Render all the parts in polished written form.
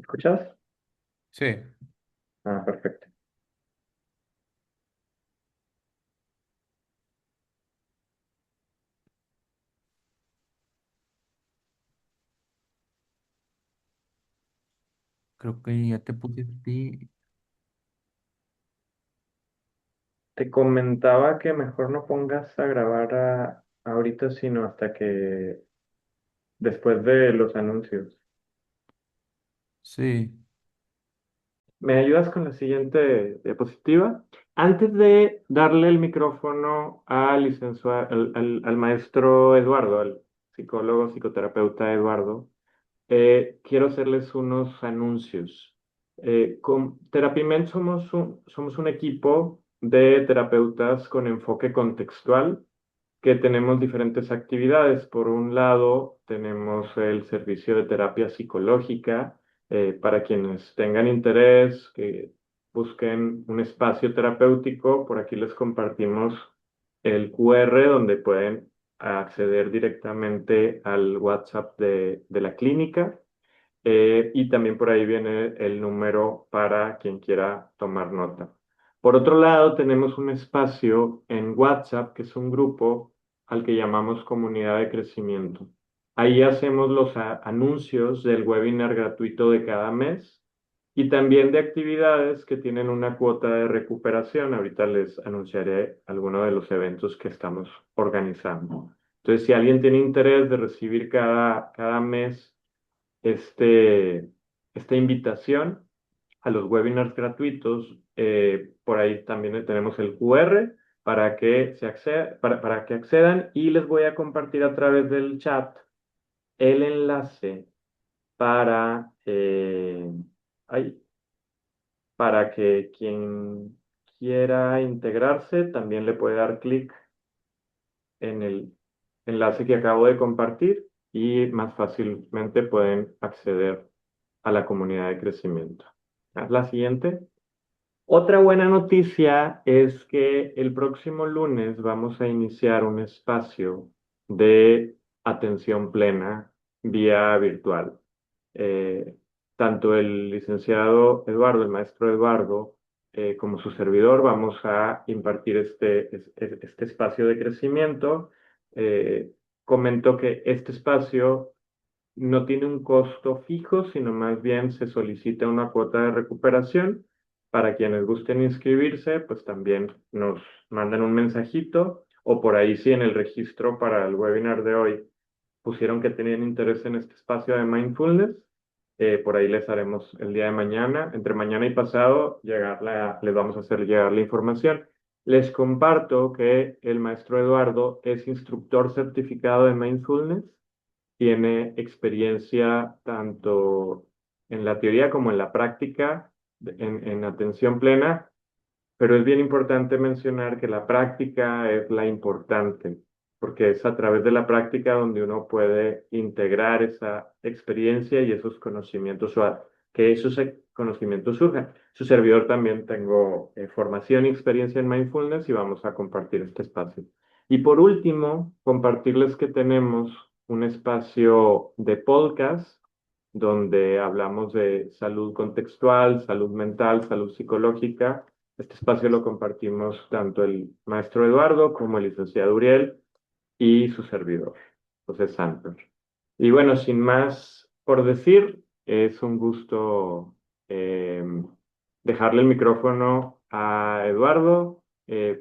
¿Escuchas? Sí, Ah, perfecto. creo que ya te puse a ti. Te comentaba que mejor no pongas a grabar ahorita, sino hasta que después de los anuncios. Sí, ¿Me ayudas con la siguiente diapositiva? Antes de darle el micrófono al maestro Eduardo, al psicólogo, psicoterapeuta Eduardo, quiero hacerles unos anuncios. Con Therapiment somos un equipo de terapeutas con enfoque contextual que tenemos diferentes actividades. Por un lado, tenemos el servicio de terapia psicológica para quienes tengan interés, que busquen un espacio terapéutico. Por aquí les compartimos el QR donde pueden acceder directamente al WhatsApp de la clínica. Y también por ahí viene el número para quien quiera tomar nota. Por otro lado, tenemos un espacio en WhatsApp, que es un grupo al que llamamos comunidad de crecimiento. Ahí hacemos los anuncios del webinar gratuito de cada mes y también de actividades que tienen una cuota de recuperación. Ahorita les anunciaré algunos de los eventos que estamos organizando. Entonces, si alguien tiene interés de recibir cada mes este, esta invitación a los webinars gratuitos. Por ahí también tenemos el QR para que accedan y les voy a compartir a través del chat el enlace para, ay, para que quien quiera integrarse también le puede dar clic en el enlace que acabo de compartir y más fácilmente pueden acceder a la comunidad de crecimiento. ¿Haz la siguiente? Otra buena noticia es que el próximo lunes vamos a iniciar un espacio de atención plena vía virtual. Eh, Tanto el licenciado Eduardo, el maestro Eduardo, como su servidor vamos a impartir este espacio de crecimiento. Eh, Comento que este espacio no tiene un costo fijo, sino más bien se solicita una cuota de recuperación. Para quienes gusten inscribirse, pues también nos mandan un mensajito o por ahí si en el registro para el webinar de hoy pusieron que tenían interés en este espacio de mindfulness, por ahí les haremos el día de mañana, entre mañana y pasado, les vamos a hacer llegar la información. Les comparto que el maestro Eduardo es instructor certificado de mindfulness, tiene experiencia tanto en la teoría como en la práctica, en atención plena, pero es bien importante mencionar que la práctica es la importante, porque es a través de la práctica donde uno puede integrar esa experiencia y esos conocimientos, que esos conocimientos surjan. Su servidor también tengo formación y experiencia en mindfulness y vamos a compartir este espacio. Y por último, compartirles que tenemos un espacio de podcast donde hablamos de salud contextual, salud mental, salud psicológica. Este espacio lo compartimos tanto el maestro Eduardo como el licenciado Uriel y su servidor, José Santos. Y bueno, sin más por decir, es un gusto eh, dejarle el micrófono a Eduardo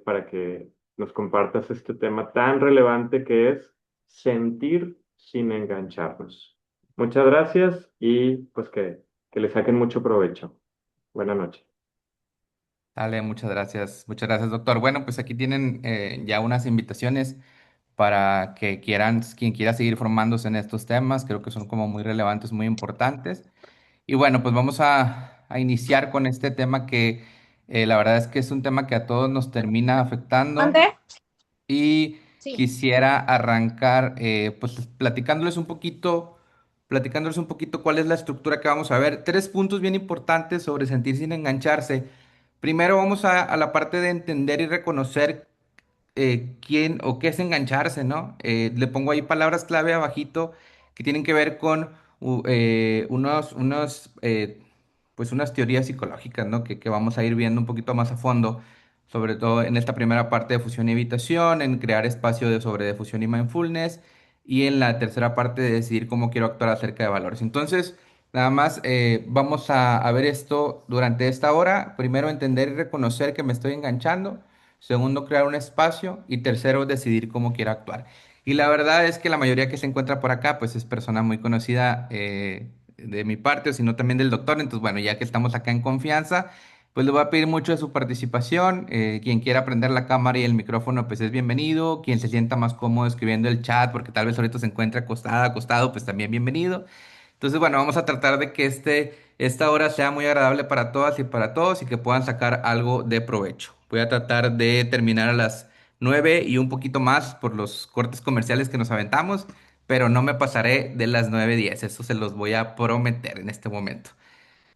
para que nos compartas este tema tan relevante que es sentir sin engancharnos. Muchas gracias y pues que le saquen mucho provecho. Buenas noches. dale, muchas gracias, doctor. Bueno, pues aquí tienen ya unas invitaciones para que quien quiera seguir formándose en estos temas, creo que son como muy relevantes, muy importantes. Y bueno, pues vamos a iniciar con este tema que la verdad es que es un tema que a todos nos termina afectando. ¿Mande? Y Sí. quisiera arrancar pues platicándoles un poquito cuál es la estructura que vamos a ver. Tres puntos bien importantes sobre sentir sin engancharse. Primero vamos a la parte de entender y reconocer quién o qué es engancharse, ¿no? Le pongo ahí palabras clave abajito que tienen que ver con pues unas teorías psicológicas, ¿no? Que vamos a ir viendo un poquito más a fondo, sobre todo en esta primera parte de fusión y evitación, en crear espacio sobre difusión y mindfulness, y en la tercera parte de decidir cómo quiero actuar acerca de valores. Entonces, nada más vamos a ver esto durante esta hora. Primero, entender y reconocer que me estoy enganchando. Segundo, crear un espacio. Y tercero, decidir cómo quiero actuar. Y la verdad es que la mayoría que se encuentra por acá, pues es persona muy conocida de mi parte, o sino también del doctor. Entonces, bueno, ya que estamos acá en confianza, pues le voy a pedir mucho de su participación. Quien quiera prender la cámara y el micrófono, pues es bienvenido. Quien se sienta más cómodo escribiendo el chat, porque tal vez ahorita se encuentre acostada, acostado, pues también bienvenido. Entonces, bueno, vamos a tratar de que esta hora sea muy agradable para todas y para todos y que puedan sacar algo de provecho. Voy a tratar de terminar a las 9 y un poquito más por los cortes comerciales que nos aventamos, pero no me pasaré de las 9:10. Eso se los voy a prometer en este momento.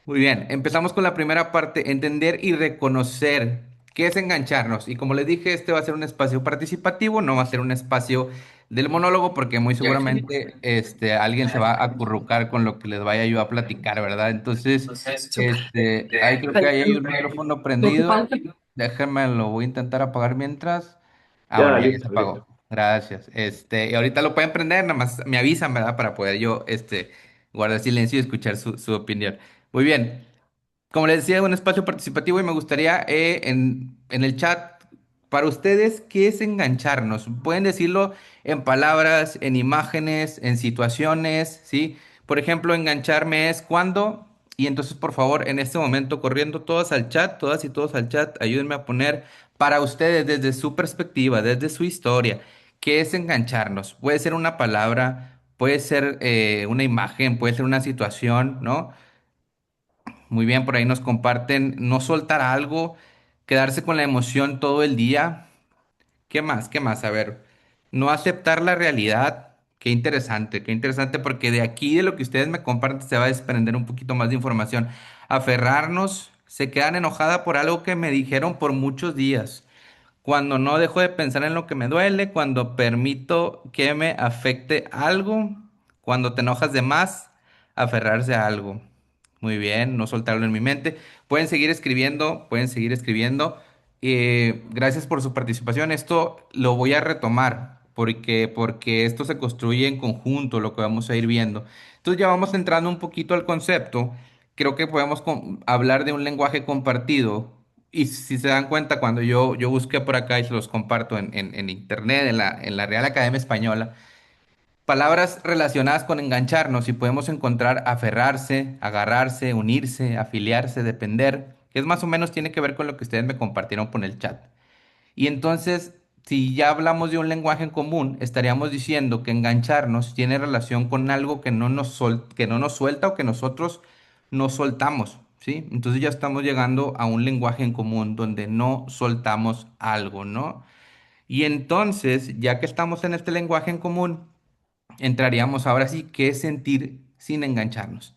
Muy bien, empezamos con la primera parte, entender y reconocer qué es engancharnos. Y como les dije, este va a ser un espacio participativo, no va a ser un espacio del monólogo, porque muy seguramente alguien se va a acurrucar con lo que les vaya yo a platicar, ¿verdad? Entonces, ahí creo que ahí hay un micrófono prendido. Déjenme, lo voy a intentar apagar mientras. Ah, bueno, Ya, ya se listo, listo. apagó. Gracias. Y ahorita lo pueden prender, nada más me avisan, ¿verdad? Para poder yo, guardar silencio y escuchar su opinión. Muy bien. Como les decía, un espacio participativo y me gustaría en el chat, para ustedes, ¿qué es engancharnos? Pueden decirlo en palabras, en imágenes, en situaciones, ¿sí? Por ejemplo, engancharme es cuando, y entonces por favor, en este momento, corriendo todas al chat, todas y todos al chat, ayúdenme a poner para ustedes desde su perspectiva, desde su historia, ¿qué es engancharnos? Puede ser una palabra, puede ser una imagen, puede ser una situación, ¿no? Muy bien, por ahí nos comparten no soltar algo, quedarse con la emoción todo el día. ¿Qué más? ¿Qué más? A ver, no aceptar la realidad. Qué interesante, porque de aquí, de lo que ustedes me comparten, se va a desprender un poquito más de información. Aferrarnos, se quedan enojada por algo que me dijeron por muchos días. Cuando no dejo de pensar en lo que me duele, cuando permito que me afecte algo, cuando te enojas de más, aferrarse a algo. Muy bien, no soltarlo en mi mente. Pueden seguir escribiendo, pueden seguir escribiendo. Gracias por su participación. Esto lo voy a retomar porque esto se construye en conjunto, lo que vamos a ir viendo. Entonces ya vamos entrando un poquito al concepto. Creo que podemos hablar de un lenguaje compartido. Y si se dan cuenta, cuando yo busqué por acá y se los comparto en internet, en la Real Academia Española, palabras relacionadas con engancharnos y podemos encontrar aferrarse, agarrarse, unirse, afiliarse, depender, que es más o menos tiene que ver con lo que ustedes me compartieron por el chat. Y entonces, si ya hablamos de un lenguaje en común, estaríamos diciendo que engancharnos tiene relación con algo que no nos suelta o que nosotros no soltamos, ¿sí? Entonces ya estamos llegando a un lenguaje en común donde no soltamos algo, ¿no? Y entonces, ya que estamos en este lenguaje en común, entraríamos ahora sí, ¿qué es sentir sin engancharnos?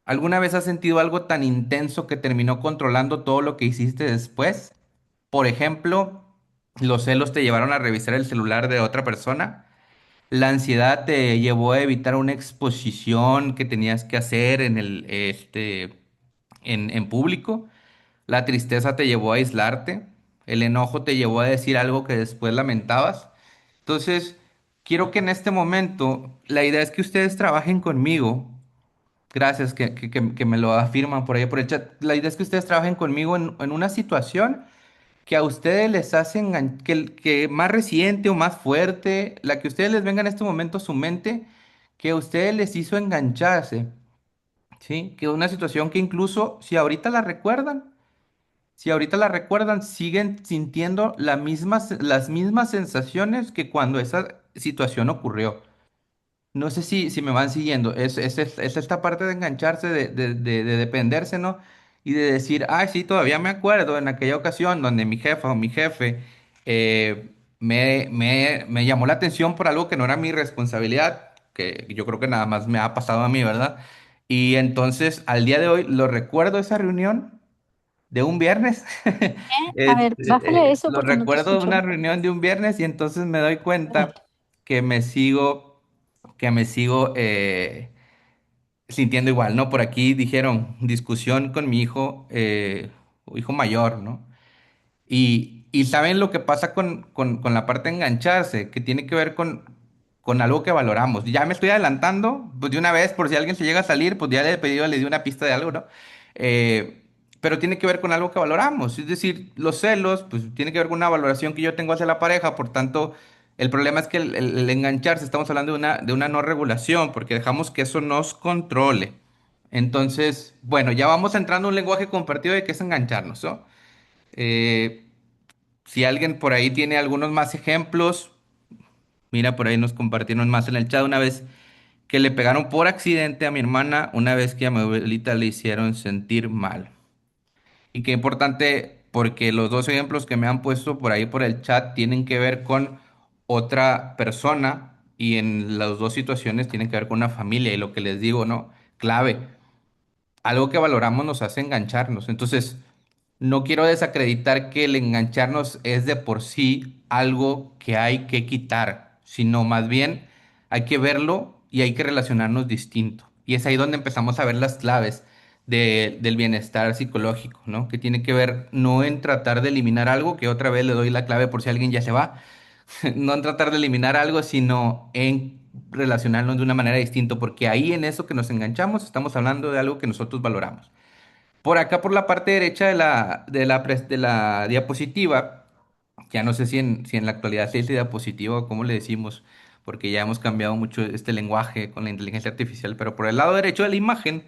¿Alguna vez has sentido algo tan intenso que terminó controlando todo lo que hiciste después? Por ejemplo, los celos te llevaron a revisar el celular de otra persona. La ansiedad te llevó a evitar una exposición que tenías que hacer en público. La tristeza te llevó a aislarte. El enojo te llevó a decir algo que después lamentabas. Entonces, quiero que en este momento, la idea es que ustedes trabajen conmigo. Gracias que me lo afirman por ahí por el chat. La idea es que ustedes trabajen conmigo en una situación que a ustedes les hacen, que más reciente o más fuerte, la que a ustedes les venga en este momento a su mente, que a ustedes les hizo engancharse, ¿sí? Que una situación que incluso si ahorita la recuerdan, siguen sintiendo las mismas sensaciones que cuando esa situación ocurrió. No sé si me van siguiendo. Es esta parte de engancharse, de dependerse, ¿no? Y de decir, ay, sí, todavía me acuerdo en aquella ocasión donde mi jefa o mi jefe me llamó la atención por algo que no era mi responsabilidad, que yo creo que nada más me ha pasado a mí, ¿verdad? Y entonces, al día de hoy, lo recuerdo esa reunión de un viernes. A ver, bájale eso Lo porque no te recuerdo de escucho. una reunión de un viernes y entonces me doy cuenta Bájale. que me sigo, que me sigo, sintiendo igual, ¿no? Por aquí dijeron discusión con mi hijo, hijo mayor, ¿no? Y saben lo que pasa con la parte de engancharse, que tiene que ver con algo que valoramos. Ya me estoy adelantando, pues de una vez, por si alguien se llega a salir, pues ya le he pedido, le di una pista de algo, ¿no? Pero tiene que ver con algo que valoramos. Es decir, los celos, pues tiene que ver con una valoración que yo tengo hacia la pareja, por tanto, el problema es que el engancharse, estamos hablando de una no regulación, porque dejamos que eso nos controle. Entonces, bueno, ya vamos entrando en un lenguaje compartido de qué es engancharnos, ¿no? Eh, si alguien por ahí tiene algunos más ejemplos, mira, por ahí nos compartieron más en el chat una vez que le pegaron por accidente a mi hermana, una vez que a mi abuelita le hicieron sentir mal. Y qué importante, porque los dos ejemplos que me han puesto por ahí por el chat tienen que ver con otra persona y en las dos situaciones tienen que ver con una familia. Y lo que les digo, ¿no? Clave, algo que valoramos nos hace engancharnos. Entonces, no quiero desacreditar que el engancharnos es de por sí algo que hay que quitar, sino más bien hay que verlo y hay que relacionarnos distinto. Y es ahí donde empezamos a ver las claves del bienestar psicológico, ¿no? Que tiene que ver no en tratar de eliminar algo, que otra vez le doy la clave por si alguien ya se va, no en tratar de eliminar algo, sino en relacionarnos de una manera distinta, porque ahí en eso que nos enganchamos estamos hablando de algo que nosotros valoramos. Por acá, por la parte derecha de la diapositiva, ya no sé si en la actualidad se dice diapositiva o cómo le decimos, porque ya hemos cambiado mucho este lenguaje con la inteligencia artificial, pero por el lado derecho de la imagen,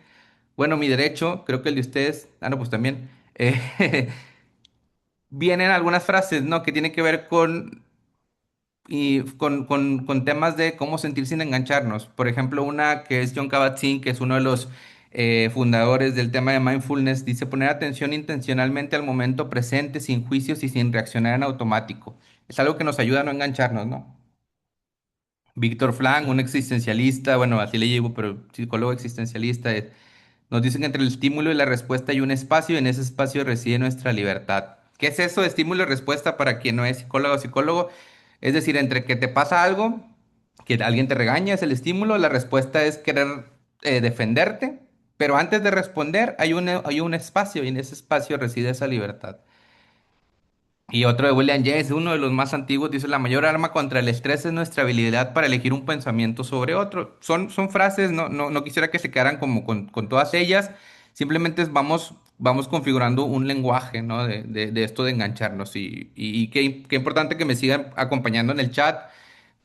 bueno, mi derecho, creo que el de ustedes, no, pues también, vienen algunas frases, ¿no? Que tienen que ver con temas de cómo sentir sin engancharnos. Por ejemplo, una que es John Kabat-Zinn, que es uno de los fundadores del tema de mindfulness, dice poner atención intencionalmente al momento presente, sin juicios y sin reaccionar en automático. Es algo que nos ayuda a no engancharnos, ¿no? Víctor Frank, un existencialista, bueno, así le llevo, pero psicólogo existencialista, nos dice que entre el estímulo y la respuesta hay un espacio y en ese espacio reside nuestra libertad. ¿Qué es eso de estímulo y respuesta para quien no es psicólogo o psicólogo? Es decir, entre que te pasa algo, que alguien te regaña, es el estímulo, la respuesta es querer defenderte, pero antes de responder hay un espacio y en ese espacio reside esa libertad. Y otro de William James, uno de los más antiguos, dice, la mayor arma contra el estrés es nuestra habilidad para elegir un pensamiento sobre otro. Son frases, no quisiera que se quedaran como con todas ellas, simplemente vamos configurando un lenguaje, ¿no? De esto de engancharnos. Y qué importante que me sigan acompañando en el chat.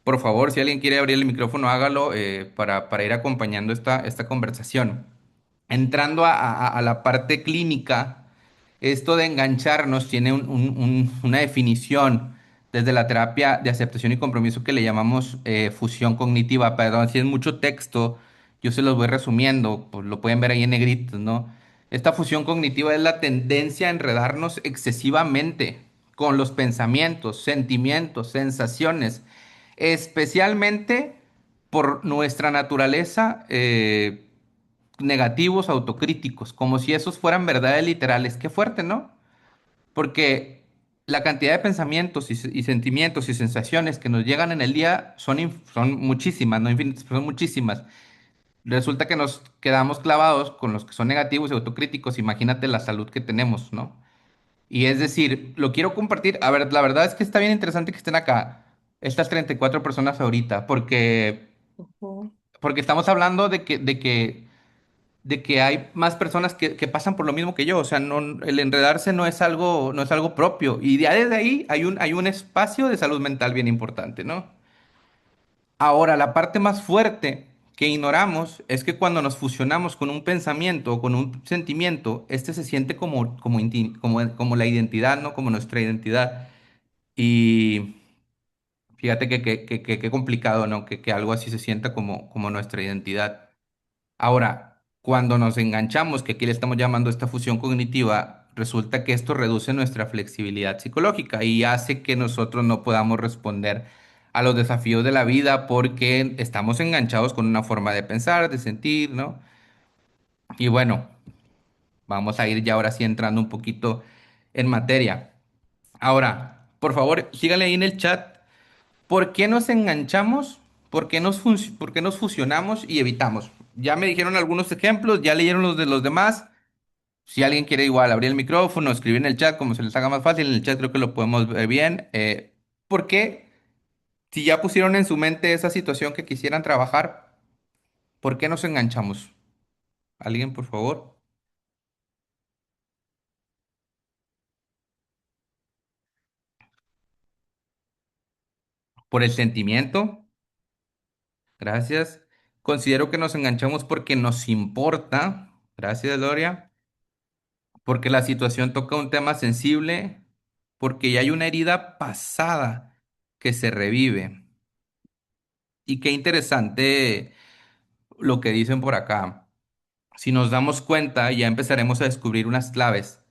Por favor, si alguien quiere abrir el micrófono, hágalo para ir acompañando esta conversación. Entrando a la parte clínica, esto de engancharnos tiene una definición desde la terapia de aceptación y compromiso que le llamamos fusión cognitiva. Perdón, si es mucho texto, yo se los voy resumiendo, pues lo pueden ver ahí en negritos, ¿no? Esta fusión cognitiva es la tendencia a enredarnos excesivamente con los pensamientos, sentimientos, sensaciones, especialmente por nuestra naturaleza negativos autocríticos, como si esos fueran verdades literales. Qué fuerte, ¿no? Porque la cantidad de pensamientos y sentimientos y sensaciones que nos llegan en el día son muchísimas, no infinitas, pero son muchísimas. Resulta que nos quedamos clavados con los que son negativos y autocríticos. Imagínate la salud que tenemos, ¿no? Y es decir, lo quiero compartir. A ver, la verdad es que está bien interesante que estén acá, estas 34 personas ahorita, Ujú. porque estamos hablando de que hay más personas que pasan por lo mismo que yo. O sea, no, el enredarse no es algo propio. Y ya desde ahí hay un espacio de salud mental bien importante, ¿no? Ahora, la parte más fuerte que ignoramos es que cuando nos fusionamos con un pensamiento o con un sentimiento, este se siente como la identidad, ¿no? Como nuestra identidad. Y fíjate que complicado, ¿no? Que algo así se sienta como nuestra identidad. Ahora, cuando nos enganchamos, que aquí le estamos llamando esta fusión cognitiva, resulta que esto reduce nuestra flexibilidad psicológica y hace que nosotros no podamos responder a los desafíos de la vida porque estamos enganchados con una forma de pensar, de sentir, ¿no? Y bueno, vamos a ir ya ahora sí entrando un poquito en materia. Ahora, por favor, síganle ahí en el chat. ¿Por qué nos enganchamos? ¿Por qué por qué nos fusionamos y evitamos? ya me dijeron algunos ejemplos, ya leyeron los de los demás. Si alguien quiere igual abrir el micrófono, escribir en el chat, como se les haga más fácil, en el chat creo que lo podemos ver bien. ¿Por qué? Si ya pusieron en su mente esa situación que quisieran trabajar, ¿por qué nos enganchamos? ¿Alguien, por favor? ¿Por el sentimiento? Gracias. Considero que nos enganchamos porque nos importa. Gracias, Gloria. Porque la situación toca un tema sensible, porque ya hay una herida pasada que se revive. Y qué interesante lo que dicen por acá. Si nos damos cuenta, ya empezaremos a descubrir unas claves.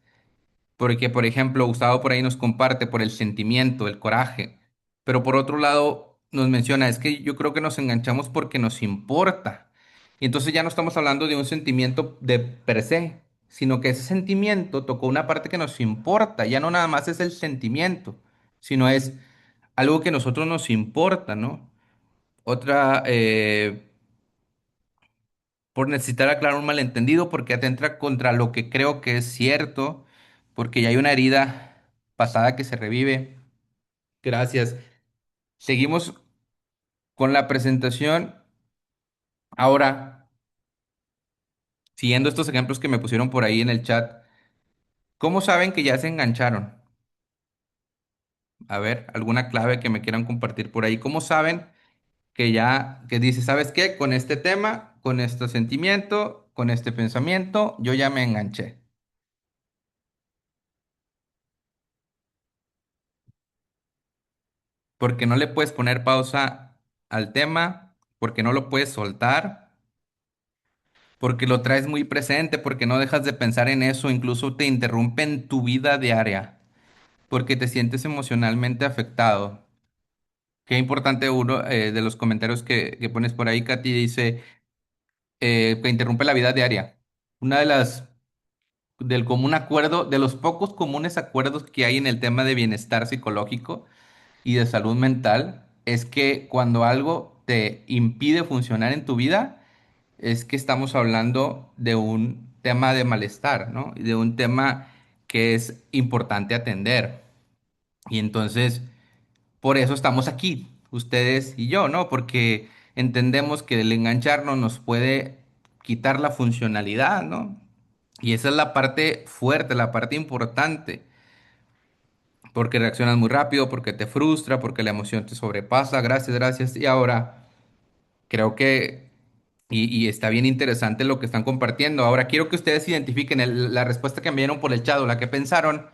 Porque, por ejemplo, Gustavo por ahí nos comparte por el sentimiento, el coraje. Pero por otro lado, nos menciona, es que yo creo que nos enganchamos porque nos importa. Y entonces ya no estamos hablando de un sentimiento de per se, sino que ese sentimiento tocó una parte que nos importa. Ya no nada más es el sentimiento, sino es algo que a nosotros nos importa, ¿no? Otra, por necesitar aclarar un malentendido, porque atenta contra lo que creo que es cierto, porque ya hay una herida pasada que se revive. Gracias. Seguimos con la presentación. Ahora, siguiendo estos ejemplos que me pusieron por ahí en el chat, ¿cómo saben que ya se engancharon? A ver, alguna clave que me quieran compartir por ahí. ¿Cómo saben que ya, que dice, ¿sabes qué? Con este tema, con este sentimiento, con este pensamiento, yo ya me enganché. Porque no le puedes poner pausa al tema, porque no lo puedes soltar, porque lo traes muy presente, porque no dejas de pensar en eso, incluso te interrumpe en tu vida diaria, porque te sientes emocionalmente afectado. Qué importante uno de los comentarios que pones por ahí, Katy, dice que interrumpe la vida diaria. Una de las, del común acuerdo, de los pocos comunes acuerdos que hay en el tema de bienestar psicológico y de salud mental es que cuando algo te impide funcionar en tu vida, es que estamos hablando de un tema de malestar, ¿no? Y de un tema que es importante atender. Y entonces, por eso estamos aquí, ustedes y yo, ¿no? Porque entendemos que el engancharnos nos puede quitar la funcionalidad, ¿no? Y esa es la parte fuerte, la parte importante porque reaccionas muy rápido, porque te frustra, porque la emoción te sobrepasa. Gracias, gracias. Y ahora creo que, y está bien interesante lo que están compartiendo. Ahora quiero que ustedes identifiquen la respuesta que enviaron por el chat o la que pensaron,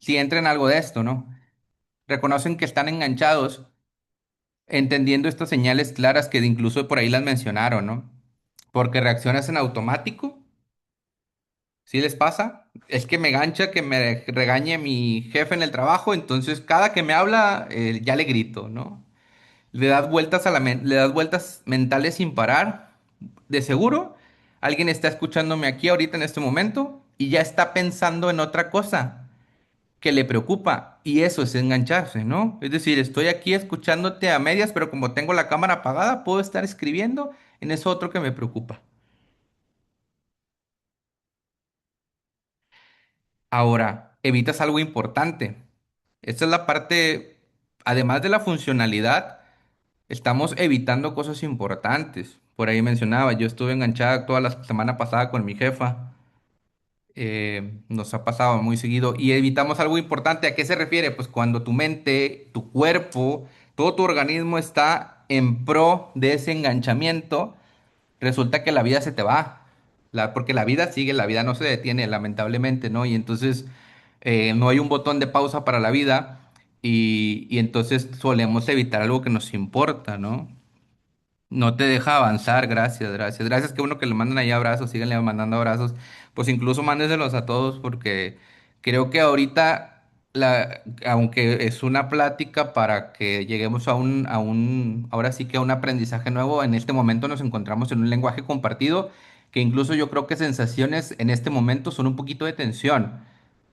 si entren algo de esto, ¿no? Reconocen que están enganchados, entendiendo estas señales claras que incluso por ahí las mencionaron, ¿no? Porque reaccionas en automático. ¿Sí les pasa? Es que me gancha que me regañe mi jefe en el trabajo, entonces cada que me habla ya le grito, ¿no? Le das vueltas le das vueltas mentales sin parar. De seguro, alguien está escuchándome aquí ahorita en este momento y ya está pensando en otra cosa que le preocupa y eso es engancharse, ¿no? Es decir, estoy aquí escuchándote a medias, pero como tengo la cámara apagada, puedo estar escribiendo en eso otro que me preocupa. Ahora, evitas algo importante. Esta es la parte, además de la funcionalidad, estamos evitando cosas importantes. Por ahí mencionaba, yo estuve enganchada toda la semana pasada con mi jefa. Nos ha pasado muy seguido y evitamos algo importante. ¿A qué se refiere? Pues cuando tu mente, tu cuerpo, todo tu organismo está en pro de ese enganchamiento, resulta que la vida se te va. Porque la vida sigue, la vida no se detiene, lamentablemente, ¿no? Y entonces no hay un botón de pausa para la vida y entonces solemos evitar algo que nos importa, ¿no? No te deja avanzar, gracias, gracias. Gracias, que uno que le mandan ahí abrazos, síganle mandando abrazos. Pues incluso mándeselos a todos porque creo que ahorita, aunque es una plática para que lleguemos ahora sí que a un aprendizaje nuevo, en este momento nos encontramos en un lenguaje compartido que incluso yo creo que sensaciones en este momento son un poquito de tensión,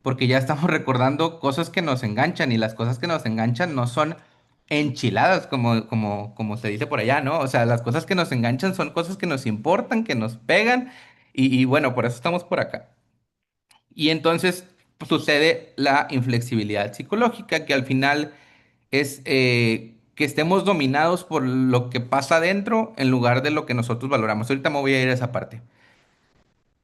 porque ya estamos recordando cosas que nos enganchan y las cosas que nos enganchan no son enchiladas, como se dice por allá, ¿no? O sea, las cosas que nos enganchan son cosas que nos importan, que nos pegan, y bueno, por eso estamos por acá. Y entonces pues, sucede la inflexibilidad psicológica, que al final es que estemos dominados por lo que pasa adentro en lugar de lo que nosotros valoramos. Ahorita me voy a ir a esa parte.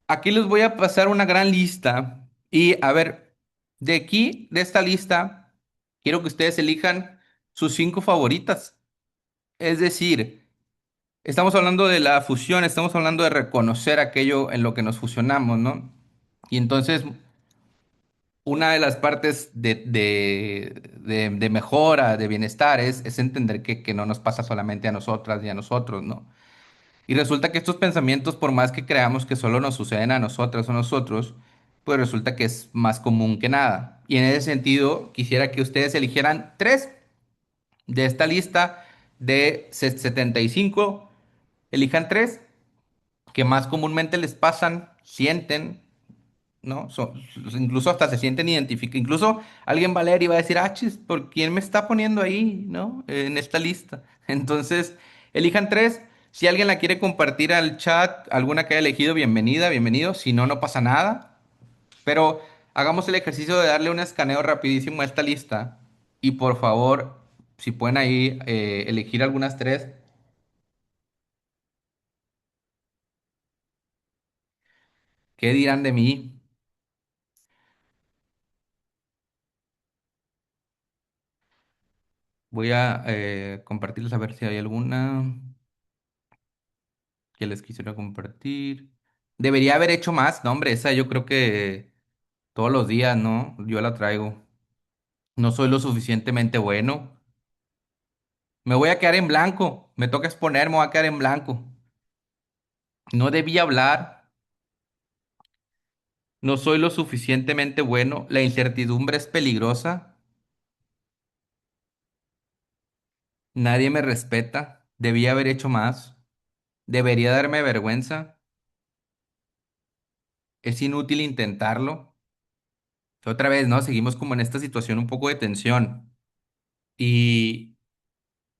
Aquí les voy a pasar una gran lista y a ver, de aquí, de esta lista, quiero que ustedes elijan sus 5 favoritas. Es decir, estamos hablando de la fusión, estamos hablando de reconocer aquello en lo que nos fusionamos, ¿no? Y entonces, una de las partes de mejora, de bienestar, es entender que no nos pasa solamente a nosotras y a nosotros, ¿no? Y resulta que estos pensamientos, por más que creamos que solo nos suceden a nosotras o nosotros, pues resulta que es más común que nada. Y en ese sentido, quisiera que ustedes eligieran 3 de esta lista de 75, elijan 3 que más comúnmente les pasan, sienten, ¿no? Incluso hasta se sienten identificados. Incluso alguien va a leer y va a decir, ah, chis, ¿por quién me está poniendo ahí, ¿no? En esta lista. Entonces, elijan 3. Si alguien la quiere compartir al chat, alguna que haya elegido, bienvenida, bienvenido. Si no, no pasa nada. Pero hagamos el ejercicio de darle un escaneo rapidísimo a esta lista. Y por favor, si pueden ahí elegir algunas 3. ¿Qué dirán de mí? Voy a compartirles a ver si hay alguna que les quisiera compartir. Debería haber hecho más, no, hombre, esa yo creo que todos los días, ¿no? Yo la traigo. No soy lo suficientemente bueno. Me voy a quedar en blanco. Me toca exponer, me voy a quedar en blanco. No debí hablar. No soy lo suficientemente bueno. La incertidumbre es peligrosa. Nadie me respeta. Debí haber hecho más. Debería darme vergüenza. Es inútil intentarlo. Otra vez, ¿no? Seguimos como en esta situación un poco de tensión. Y,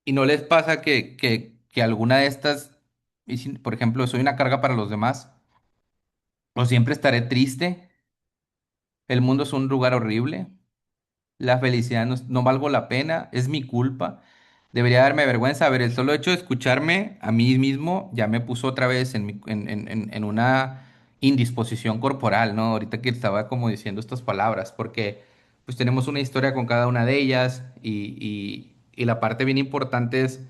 y no les pasa que alguna de estas, por ejemplo, soy una carga para los demás, o siempre estaré triste, el mundo es un lugar horrible, la felicidad no valgo la pena, es mi culpa, debería darme vergüenza. A ver, el solo hecho de escucharme a mí mismo ya me puso otra vez en una indisposición corporal, ¿no? Ahorita que estaba como diciendo estas palabras, porque pues tenemos una historia con cada una de ellas y la parte bien importante es,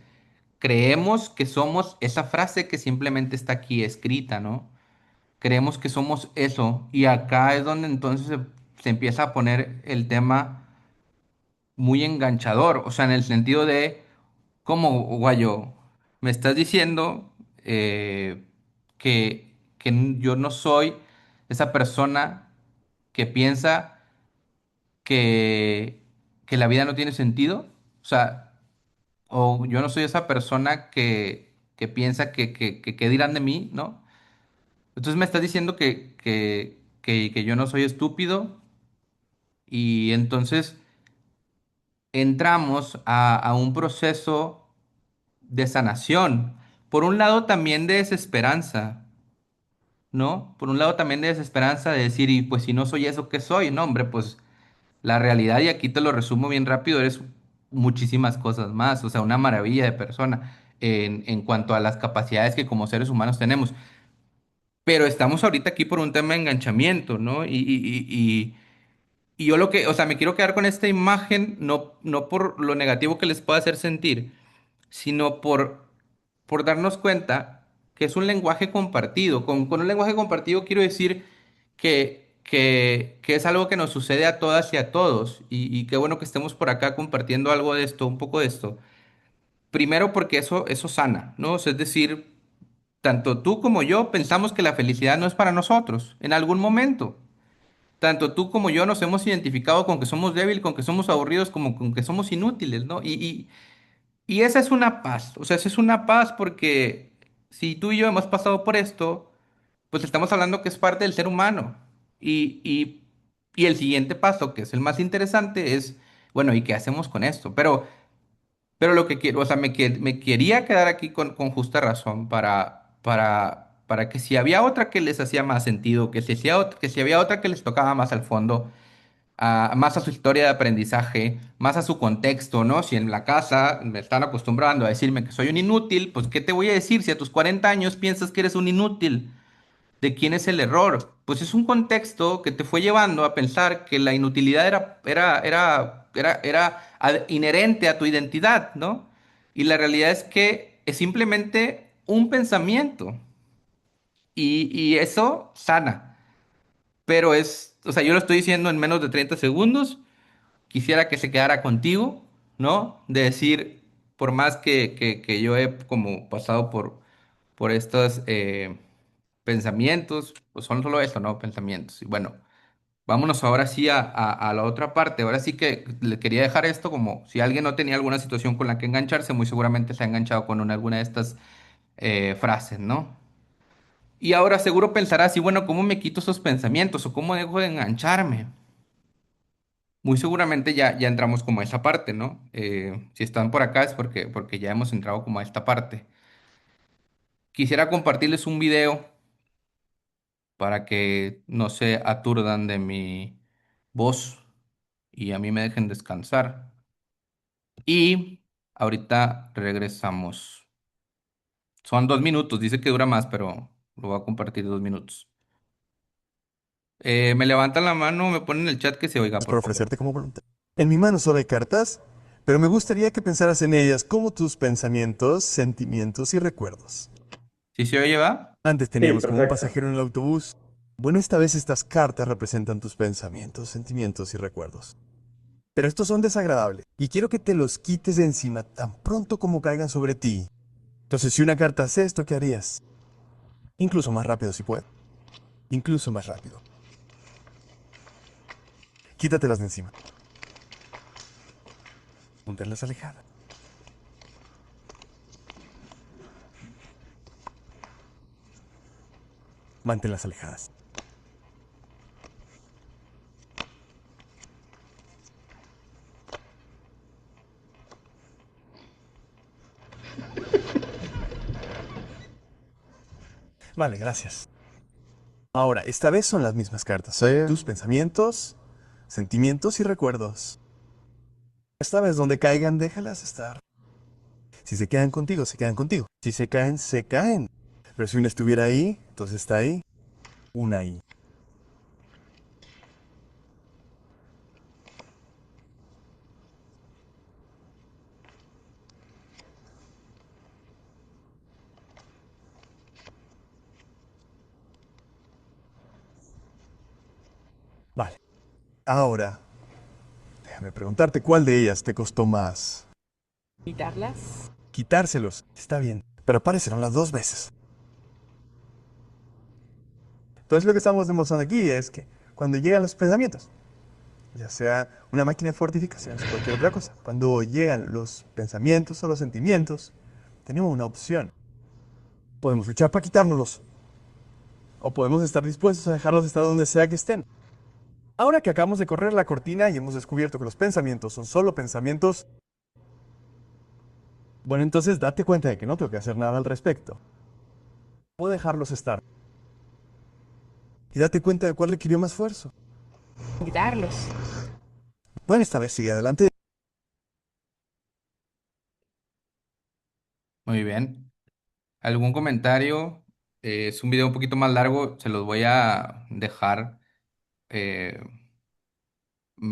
creemos que somos esa frase que simplemente está aquí escrita, ¿no? Creemos que somos eso y acá es donde entonces se empieza a poner el tema muy enganchador, o sea, en el sentido de, ¿cómo, guayo? Me estás diciendo que yo no soy esa persona que piensa que, que la vida no tiene sentido, o sea, o yo no soy esa persona que piensa que dirán de mí, ¿no? Entonces me estás diciendo que yo no soy estúpido y entonces entramos a un proceso de sanación. Por un lado también de desesperanza, ¿no? Por un lado también de desesperanza de decir, y pues si no soy eso, ¿qué soy? No, hombre, pues la realidad, y aquí te lo resumo bien rápido, eres muchísimas cosas más, o sea, una maravilla de persona en cuanto a las capacidades que como seres humanos tenemos. Pero estamos ahorita aquí por un tema de enganchamiento, ¿no? Y yo lo que, o sea, me quiero quedar con esta imagen, no por lo negativo que les pueda hacer sentir, sino por darnos cuenta que es un lenguaje compartido. Con un lenguaje compartido quiero decir que es algo que nos sucede a todas y a todos. Y qué bueno que estemos por acá compartiendo algo de esto, un poco de esto. Primero porque eso sana, ¿no? O sea, es decir, tanto tú como yo pensamos que la felicidad no es para nosotros, en algún momento. Tanto tú como yo nos hemos identificado con que somos débiles, con que somos aburridos, como con que somos inútiles, ¿no? Y esa es una paz, o sea, esa es una paz porque si tú y yo hemos pasado por esto, pues estamos hablando que es parte del ser humano. Y, y, y el siguiente paso, que es el más interesante, es, bueno, ¿y qué hacemos con esto? Pero Pero lo que quiero, o sea, me quería quedar aquí con justa razón para que si había otra que les hacía más sentido, que si había otra que les tocaba más al fondo, más a su historia de aprendizaje, más a su contexto, ¿no? Si en la casa me están acostumbrando a decirme que soy un inútil, pues ¿qué te voy a decir si a tus 40 años piensas que eres un inútil? ¿De quién es el error? Pues es un contexto que te fue llevando a pensar que la inutilidad era inherente a tu identidad, ¿no? Y la realidad es que es simplemente un pensamiento y eso sana, pero o sea, yo lo estoy diciendo en menos de 30 segundos, quisiera que se quedara contigo, ¿no? De decir, por más que yo he como pasado por estos pensamientos, pues son solo eso, ¿no? Pensamientos. Y bueno, vámonos ahora sí a la otra parte. Ahora sí que le quería dejar esto como si alguien no tenía alguna situación con la que engancharse, muy seguramente se ha enganchado con alguna de estas frases, ¿no? Y ahora seguro pensarás, y bueno, ¿cómo me quito esos pensamientos o cómo dejo de engancharme? Muy seguramente ya entramos como a esa parte, ¿no? Si están por acá es porque ya hemos entrado como a esta parte. Quisiera compartirles un video para que no se aturdan de mi voz y a mí me dejen descansar. Y ahorita regresamos. Son 2 minutos, dice que dura más, pero lo voy a compartir 2 minutos. Me levantan la mano, me ponen en el chat que se oiga, por Por favor. ofrecerte como voluntad. En mi mano solo hay cartas, pero me gustaría que pensaras en ellas como tus pensamientos, sentimientos y recuerdos. ¿Sí se oye, va? Antes Sí, teníamos como un perfecto. pasajero en el autobús. Bueno, esta vez estas cartas representan tus pensamientos, sentimientos y recuerdos. Pero estos son desagradables y quiero que te los quites de encima tan pronto como caigan sobre ti. Entonces, si una carta hace esto, ¿qué harías? Incluso más rápido si puedes. Incluso más rápido. Quítatelas de encima. Manténlas alejadas. Manténlas alejadas. Vale, gracias. Ahora, esta vez son las mismas cartas. Sí. Tus pensamientos, sentimientos y recuerdos. Esta vez donde caigan, déjalas estar. Si se quedan contigo, se quedan contigo. Si se caen, se caen. Pero si una estuviera ahí, entonces está ahí. Una ahí. Vale. Ahora, déjame preguntarte cuál de ellas te costó más. Quitarlas. Quitárselos. Está bien. Pero aparecieron las dos veces. Entonces lo que estamos demostrando aquí es que cuando llegan los pensamientos, ya sea una máquina de fortificaciones o cualquier otra cosa, cuando llegan los pensamientos o los sentimientos, tenemos una opción. Podemos luchar para quitárnoslos, o podemos estar dispuestos a dejarlos estar donde sea que estén. Ahora que acabamos de correr la cortina y hemos descubierto que los pensamientos son solo pensamientos, bueno, entonces date cuenta de que no tengo que hacer nada al respecto. Puedo dejarlos estar. Y date cuenta de cuál requirió más esfuerzo. Quitarlos. Bueno, esta vez sigue adelante. Muy bien. ¿Algún comentario? Es un video un poquito más largo, se los voy a dejar. eh,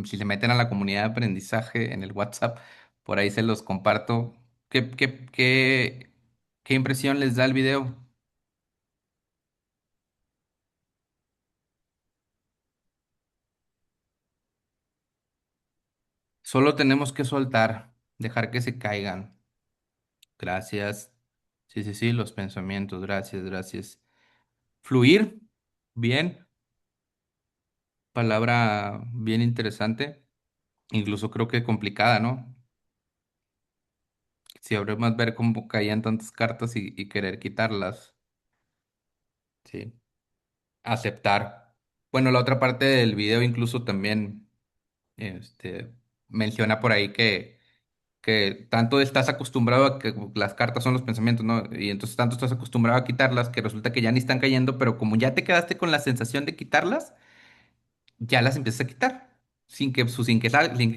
si se meten a la comunidad de aprendizaje en el WhatsApp, por ahí se los comparto. ¿Qué impresión les da el video? Solo tenemos que soltar, dejar que se caigan. Gracias. Sí, sí, sí, los pensamientos. Gracias, gracias. Fluir. Bien. Palabra bien interesante. Incluso creo que complicada, ¿no? Si abre más ver cómo caían tantas cartas y querer quitarlas. Sí. Aceptar. Bueno, la otra parte del video incluso también menciona por ahí que tanto estás acostumbrado a que las cartas son los pensamientos, ¿no? Y entonces tanto estás acostumbrado a quitarlas que resulta que ya ni están cayendo, pero como ya te quedaste con la sensación de quitarlas, ya las empiezas a quitar, sin que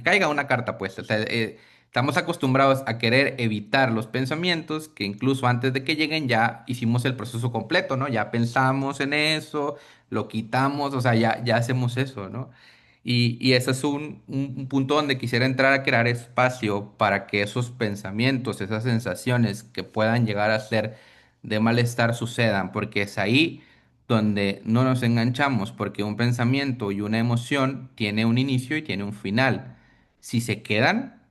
caiga una carta, pues. O sea, estamos acostumbrados a querer evitar los pensamientos que incluso antes de que lleguen ya hicimos el proceso completo, ¿no? Ya pensamos en eso, lo quitamos, o sea, ya hacemos eso, ¿no? Y ese es un punto donde quisiera entrar a crear espacio para que esos pensamientos, esas sensaciones que puedan llegar a ser de malestar sucedan, porque es ahí donde no nos enganchamos, porque un pensamiento y una emoción tiene un inicio y tiene un final. Si se quedan,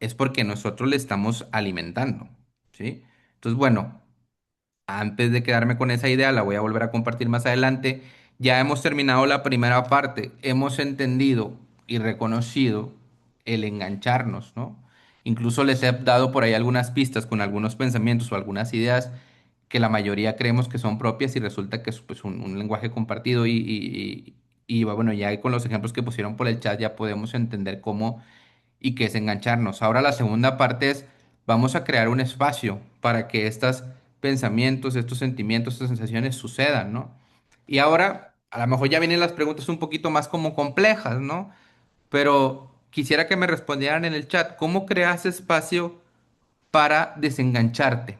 es porque nosotros le estamos alimentando, ¿sí? Entonces, bueno, antes de quedarme con esa idea, la voy a volver a compartir más adelante. Ya hemos terminado la primera parte, hemos entendido y reconocido el engancharnos, ¿no? Incluso les he dado por ahí algunas pistas con algunos pensamientos o algunas ideas que la mayoría creemos que son propias y resulta que es pues, un lenguaje compartido y, bueno, ya con los ejemplos que pusieron por el chat ya podemos entender cómo y qué es engancharnos. Ahora la segunda parte es, vamos a crear un espacio para que estos pensamientos, estos sentimientos, estas sensaciones sucedan, ¿no? Y ahora, a lo mejor ya vienen las preguntas un poquito más como complejas, ¿no? Pero quisiera que me respondieran en el chat, ¿cómo creas espacio para desengancharte?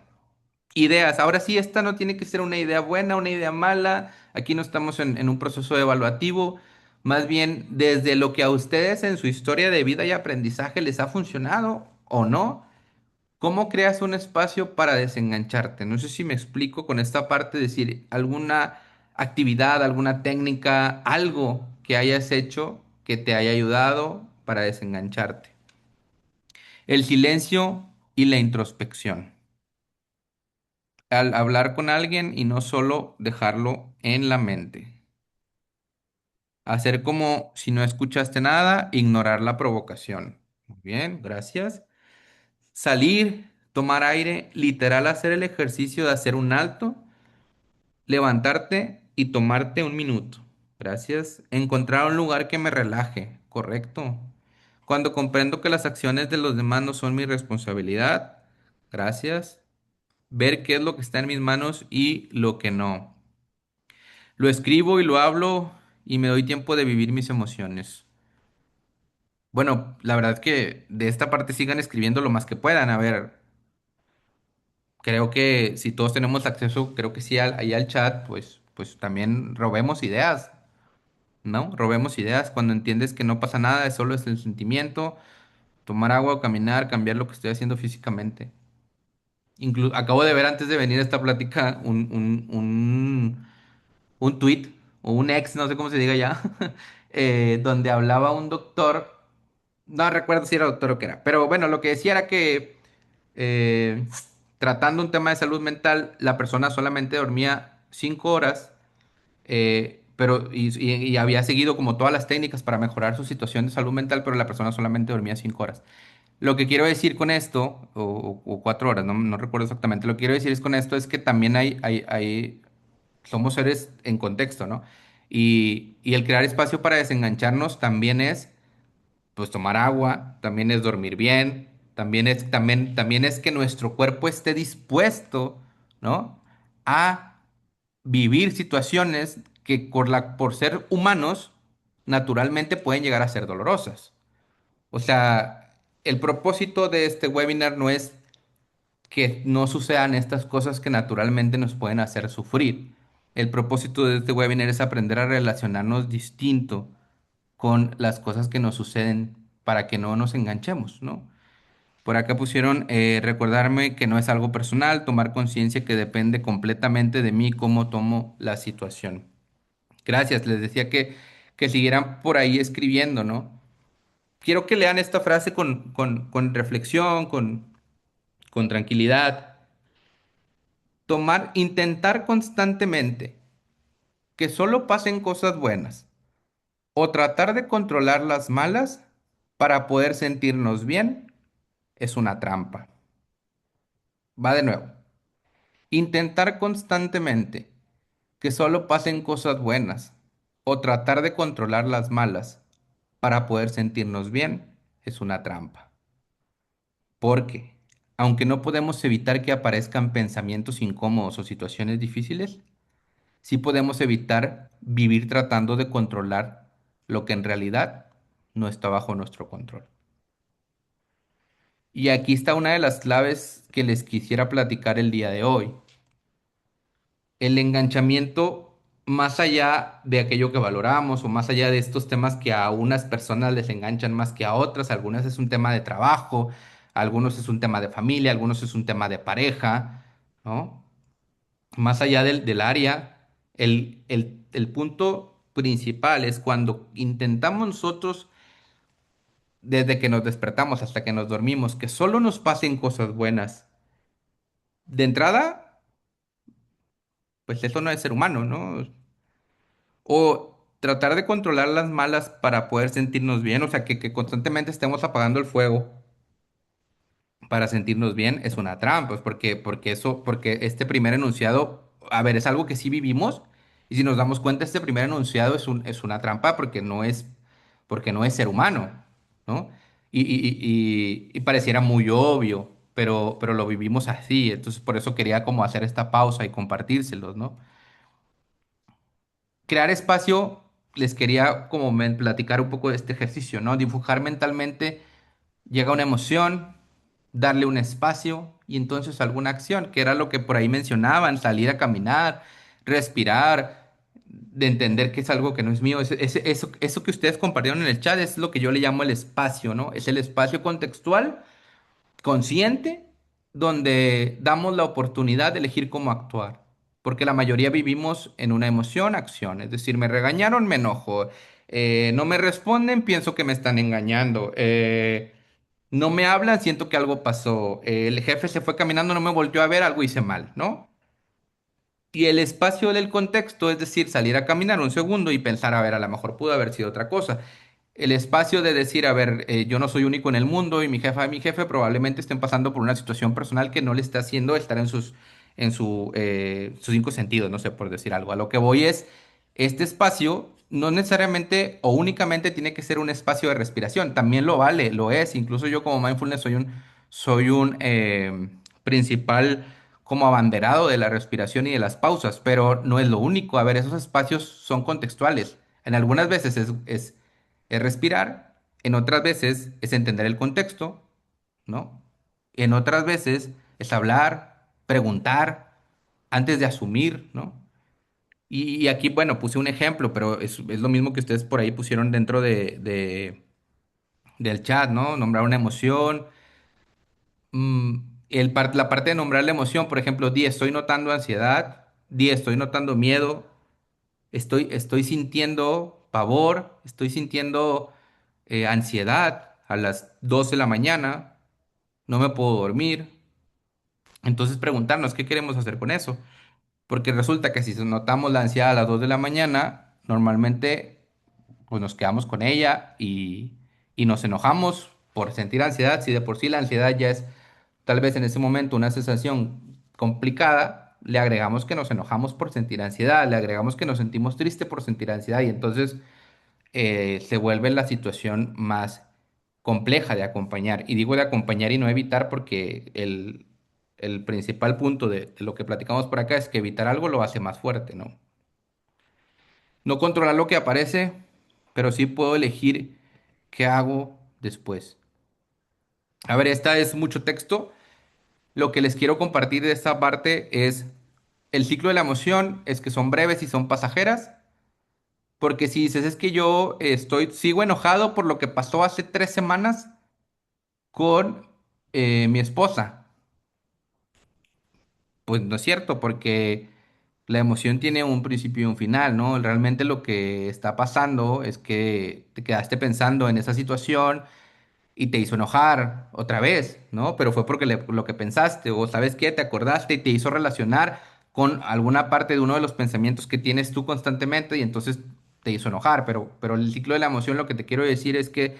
Ideas. Ahora sí, esta no tiene que ser una idea buena, una idea mala. Aquí no estamos en un proceso evaluativo. Más bien, desde lo que a ustedes en su historia de vida y aprendizaje les ha funcionado o no, ¿cómo creas un espacio para desengancharte? No sé si me explico con esta parte, decir, alguna actividad, alguna técnica, algo que hayas hecho que te haya ayudado para desengancharte. El silencio y la introspección. Al hablar con alguien y no solo dejarlo en la mente. Hacer como si no escuchaste nada, ignorar la provocación. Muy bien, gracias. Salir, tomar aire, literal hacer el ejercicio de hacer un alto, levantarte y tomarte un minuto. Gracias. Encontrar un lugar que me relaje. Correcto. Cuando comprendo que las acciones de los demás no son mi responsabilidad. Gracias. Ver qué es lo que está en mis manos y lo que no. Lo escribo y lo hablo y me doy tiempo de vivir mis emociones. Bueno, la verdad que de esta parte sigan escribiendo lo más que puedan. A ver, creo que si todos tenemos acceso, creo que sí, ahí al chat, pues también robemos ideas, ¿no? Robemos ideas cuando entiendes que no pasa nada, es solo es el sentimiento, tomar agua o caminar, cambiar lo que estoy haciendo físicamente. Acabo de ver antes de venir a esta plática un tweet o un ex, no sé cómo se diga ya, donde hablaba un doctor, no recuerdo si era doctor o qué era, pero bueno, lo que decía era que eh, tratando un tema de salud mental, la persona solamente dormía 5 horas, y había seguido como todas las técnicas para mejorar su situación de salud mental, pero la persona solamente dormía 5 horas. Lo que quiero decir con esto, o 4 horas, no recuerdo exactamente, lo que quiero decir es con esto es que también somos seres en contexto, ¿no? Y el crear espacio para desengancharnos también es, pues, tomar agua, también es dormir bien, también es que nuestro cuerpo esté dispuesto, ¿no? A vivir situaciones que por ser humanos, naturalmente pueden llegar a ser dolorosas. O sea, el propósito de este webinar no es que no sucedan estas cosas que naturalmente nos pueden hacer sufrir. El propósito de este webinar es aprender a relacionarnos distinto con las cosas que nos suceden para que no nos enganchemos, ¿no? Por acá pusieron recordarme que no es algo personal, tomar conciencia que depende completamente de mí cómo tomo la situación. Gracias, les decía que siguieran por ahí escribiendo, ¿no? Quiero que lean esta frase con reflexión, con tranquilidad. Intentar constantemente que solo pasen cosas buenas o tratar de controlar las malas para poder sentirnos bien es una trampa. Va de nuevo. Intentar constantemente que solo pasen cosas buenas o tratar de controlar las malas para poder sentirnos bien es una trampa. Porque, aunque no podemos evitar que aparezcan pensamientos incómodos o situaciones difíciles, sí podemos evitar vivir tratando de controlar lo que en realidad no está bajo nuestro control. Y aquí está una de las claves que les quisiera platicar el día de hoy. El enganchamiento, más allá de aquello que valoramos o más allá de estos temas que a unas personas les enganchan más que a otras, algunas es un tema de trabajo, algunos es un tema de familia, algunos es un tema de pareja, ¿no? Más allá del área, el punto principal es cuando intentamos nosotros, desde que nos despertamos hasta que nos dormimos, que solo nos pasen cosas buenas. De entrada, pues eso no es ser humano, ¿no? O tratar de controlar las malas para poder sentirnos bien, o sea, que constantemente estemos apagando el fuego para sentirnos bien es una trampa, pues porque este primer enunciado, a ver, es algo que sí vivimos, y si nos damos cuenta, este primer enunciado es una trampa porque no es ser humano, ¿no? Y pareciera muy obvio, pero lo vivimos así, entonces por eso quería como hacer esta pausa y compartírselos, ¿no? Crear espacio, les quería como platicar un poco de este ejercicio, ¿no? Dibujar mentalmente, llega una emoción, darle un espacio y entonces alguna acción, que era lo que por ahí mencionaban, salir a caminar, respirar, de entender que es algo que no es mío. Eso que ustedes compartieron en el chat es lo que yo le llamo el espacio, ¿no? Es el espacio contextual consciente donde damos la oportunidad de elegir cómo actuar. Porque la mayoría vivimos en una emoción, acción. Es decir, me regañaron, me enojo. No me responden, pienso que me están engañando. No me hablan, siento que algo pasó. El jefe se fue caminando, no me volteó a ver, algo hice mal, ¿no? Y el espacio del contexto, es decir, salir a caminar un segundo y pensar, a ver, a lo mejor pudo haber sido otra cosa. El espacio de decir, a ver, yo no soy único en el mundo y mi jefa y mi jefe probablemente estén pasando por una situación personal que no le está haciendo estar sus cinco sentidos, no sé, por decir algo. A lo que voy es, este espacio no necesariamente o únicamente tiene que ser un espacio de respiración, también lo vale, lo es. Incluso yo como mindfulness soy un principal como abanderado de la respiración y de las pausas, pero no es lo único. A ver, esos espacios son contextuales. En algunas veces es respirar, en otras veces es entender el contexto, ¿no? En otras veces es hablar, preguntar, antes de asumir, ¿no? Y aquí, bueno, puse un ejemplo, pero es lo mismo que ustedes por ahí pusieron dentro del chat, ¿no? Nombrar una emoción. La parte de nombrar la emoción, por ejemplo, di, estoy notando ansiedad, di, estoy notando miedo, estoy sintiendo pavor, estoy sintiendo ansiedad a las 12 de la mañana, no me puedo dormir. Entonces preguntarnos qué queremos hacer con eso. Porque resulta que si notamos la ansiedad a las 2 de la mañana, normalmente pues nos quedamos con ella y nos enojamos por sentir ansiedad. Si de por sí la ansiedad ya es tal vez en ese momento una sensación complicada, le agregamos que nos enojamos por sentir ansiedad, le agregamos que nos sentimos tristes por sentir ansiedad y entonces se vuelve la situación más compleja de acompañar. Y digo de acompañar y no evitar porque el principal punto de lo que platicamos por acá es que evitar algo lo hace más fuerte, ¿no? No controlar lo que aparece, pero sí puedo elegir qué hago después. A ver, esta es mucho texto. Lo que les quiero compartir de esta parte es el ciclo de la emoción, es que son breves y son pasajeras. Porque si dices, es que yo sigo enojado por lo que pasó hace 3 semanas con mi esposa. Pues no es cierto, porque la emoción tiene un principio y un final, ¿no? Realmente lo que está pasando es que te quedaste pensando en esa situación y te hizo enojar otra vez, ¿no? Pero fue porque lo que pensaste, o sabes qué, te acordaste y te hizo relacionar con alguna parte de uno de los pensamientos que tienes tú constantemente y entonces te hizo enojar. Pero el ciclo de la emoción, lo que te quiero decir es que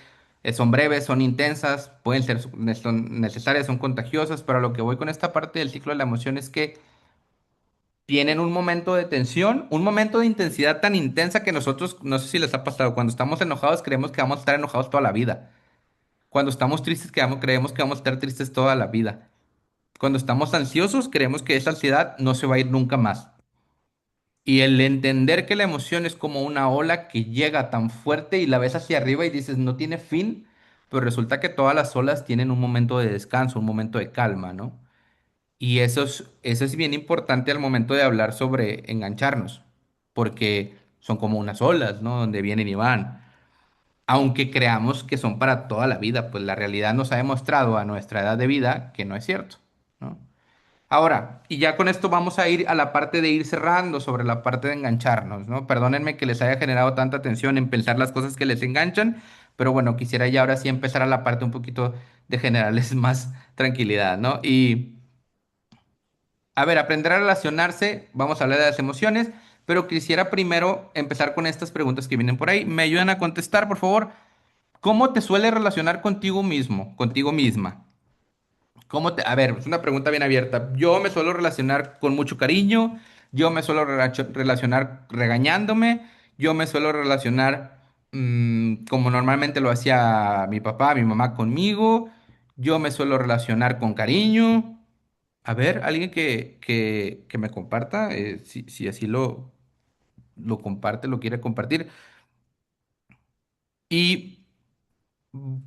son breves, son intensas, pueden ser son necesarias, son contagiosas, pero a lo que voy con esta parte del ciclo de la emoción es que tienen un momento de tensión, un momento de intensidad tan intensa que nosotros, no sé si les ha pasado, cuando estamos enojados creemos que vamos a estar enojados toda la vida. Cuando estamos tristes, creemos que vamos a estar tristes toda la vida. Cuando estamos ansiosos, creemos que esa ansiedad no se va a ir nunca más. Y el entender que la emoción es como una ola que llega tan fuerte y la ves hacia arriba y dices, no tiene fin, pero resulta que todas las olas tienen un momento de descanso, un momento de calma, ¿no? Y eso es bien importante al momento de hablar sobre engancharnos, porque son como unas olas, ¿no? Donde vienen y van. Aunque creamos que son para toda la vida, pues la realidad nos ha demostrado a nuestra edad de vida que no es cierto, ¿no? Ahora, y ya con esto vamos a ir a la parte de ir cerrando sobre la parte de engancharnos, ¿no? Perdónenme que les haya generado tanta atención en pensar las cosas que les enganchan, pero bueno, quisiera ya ahora sí empezar a la parte un poquito de generarles más tranquilidad, ¿no? Y, a ver, aprender a relacionarse, vamos a hablar de las emociones, pero quisiera primero empezar con estas preguntas que vienen por ahí. ¿Me ayudan a contestar, por favor? ¿Cómo te suele relacionar contigo mismo, contigo misma? A ver, es una pregunta bien abierta. Yo me suelo relacionar con mucho cariño, yo me suelo relacionar regañándome, yo me suelo relacionar como normalmente lo hacía mi papá, mi mamá conmigo, yo me suelo relacionar con cariño. A ver, alguien que me comparta, si así lo comparte, lo quiere compartir. Y mm,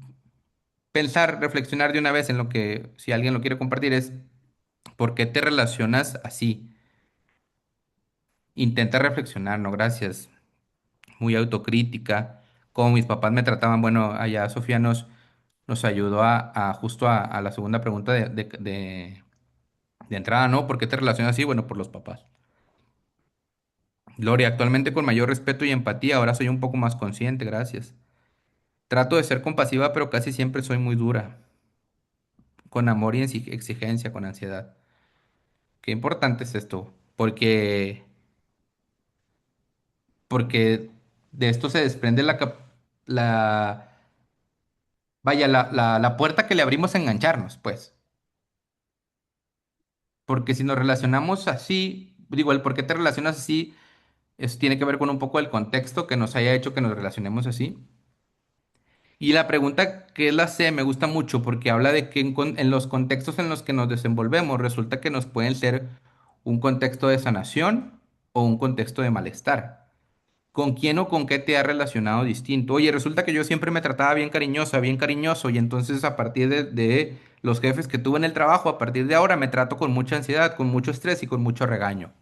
pensar, reflexionar de una vez en lo que, si alguien lo quiere compartir, es ¿por qué te relacionas así? Intenta reflexionar, no, gracias. Muy autocrítica. Como mis papás me trataban, bueno, allá Sofía nos ayudó justo a la segunda pregunta de entrada, ¿no? ¿Por qué te relacionas así? Bueno, por los papás. Gloria, actualmente con mayor respeto y empatía, ahora soy un poco más consciente, gracias. Trato de ser compasiva, pero casi siempre soy muy dura, con amor y exigencia, con ansiedad. Qué importante es esto, porque de esto se desprende la, vaya, la puerta que le abrimos a engancharnos, pues. Porque si nos relacionamos así, digo, el por qué te relacionas así, eso tiene que ver con un poco el contexto que nos haya hecho que nos relacionemos así. Y la pregunta que es la C me gusta mucho porque habla de que en los contextos en los que nos desenvolvemos resulta que nos pueden ser un contexto de sanación o un contexto de malestar. ¿Con quién o con qué te has relacionado distinto? Oye, resulta que yo siempre me trataba bien cariñosa, bien cariñoso, y entonces a partir de los jefes que tuve en el trabajo, a partir de ahora me trato con mucha ansiedad, con mucho estrés y con mucho regaño.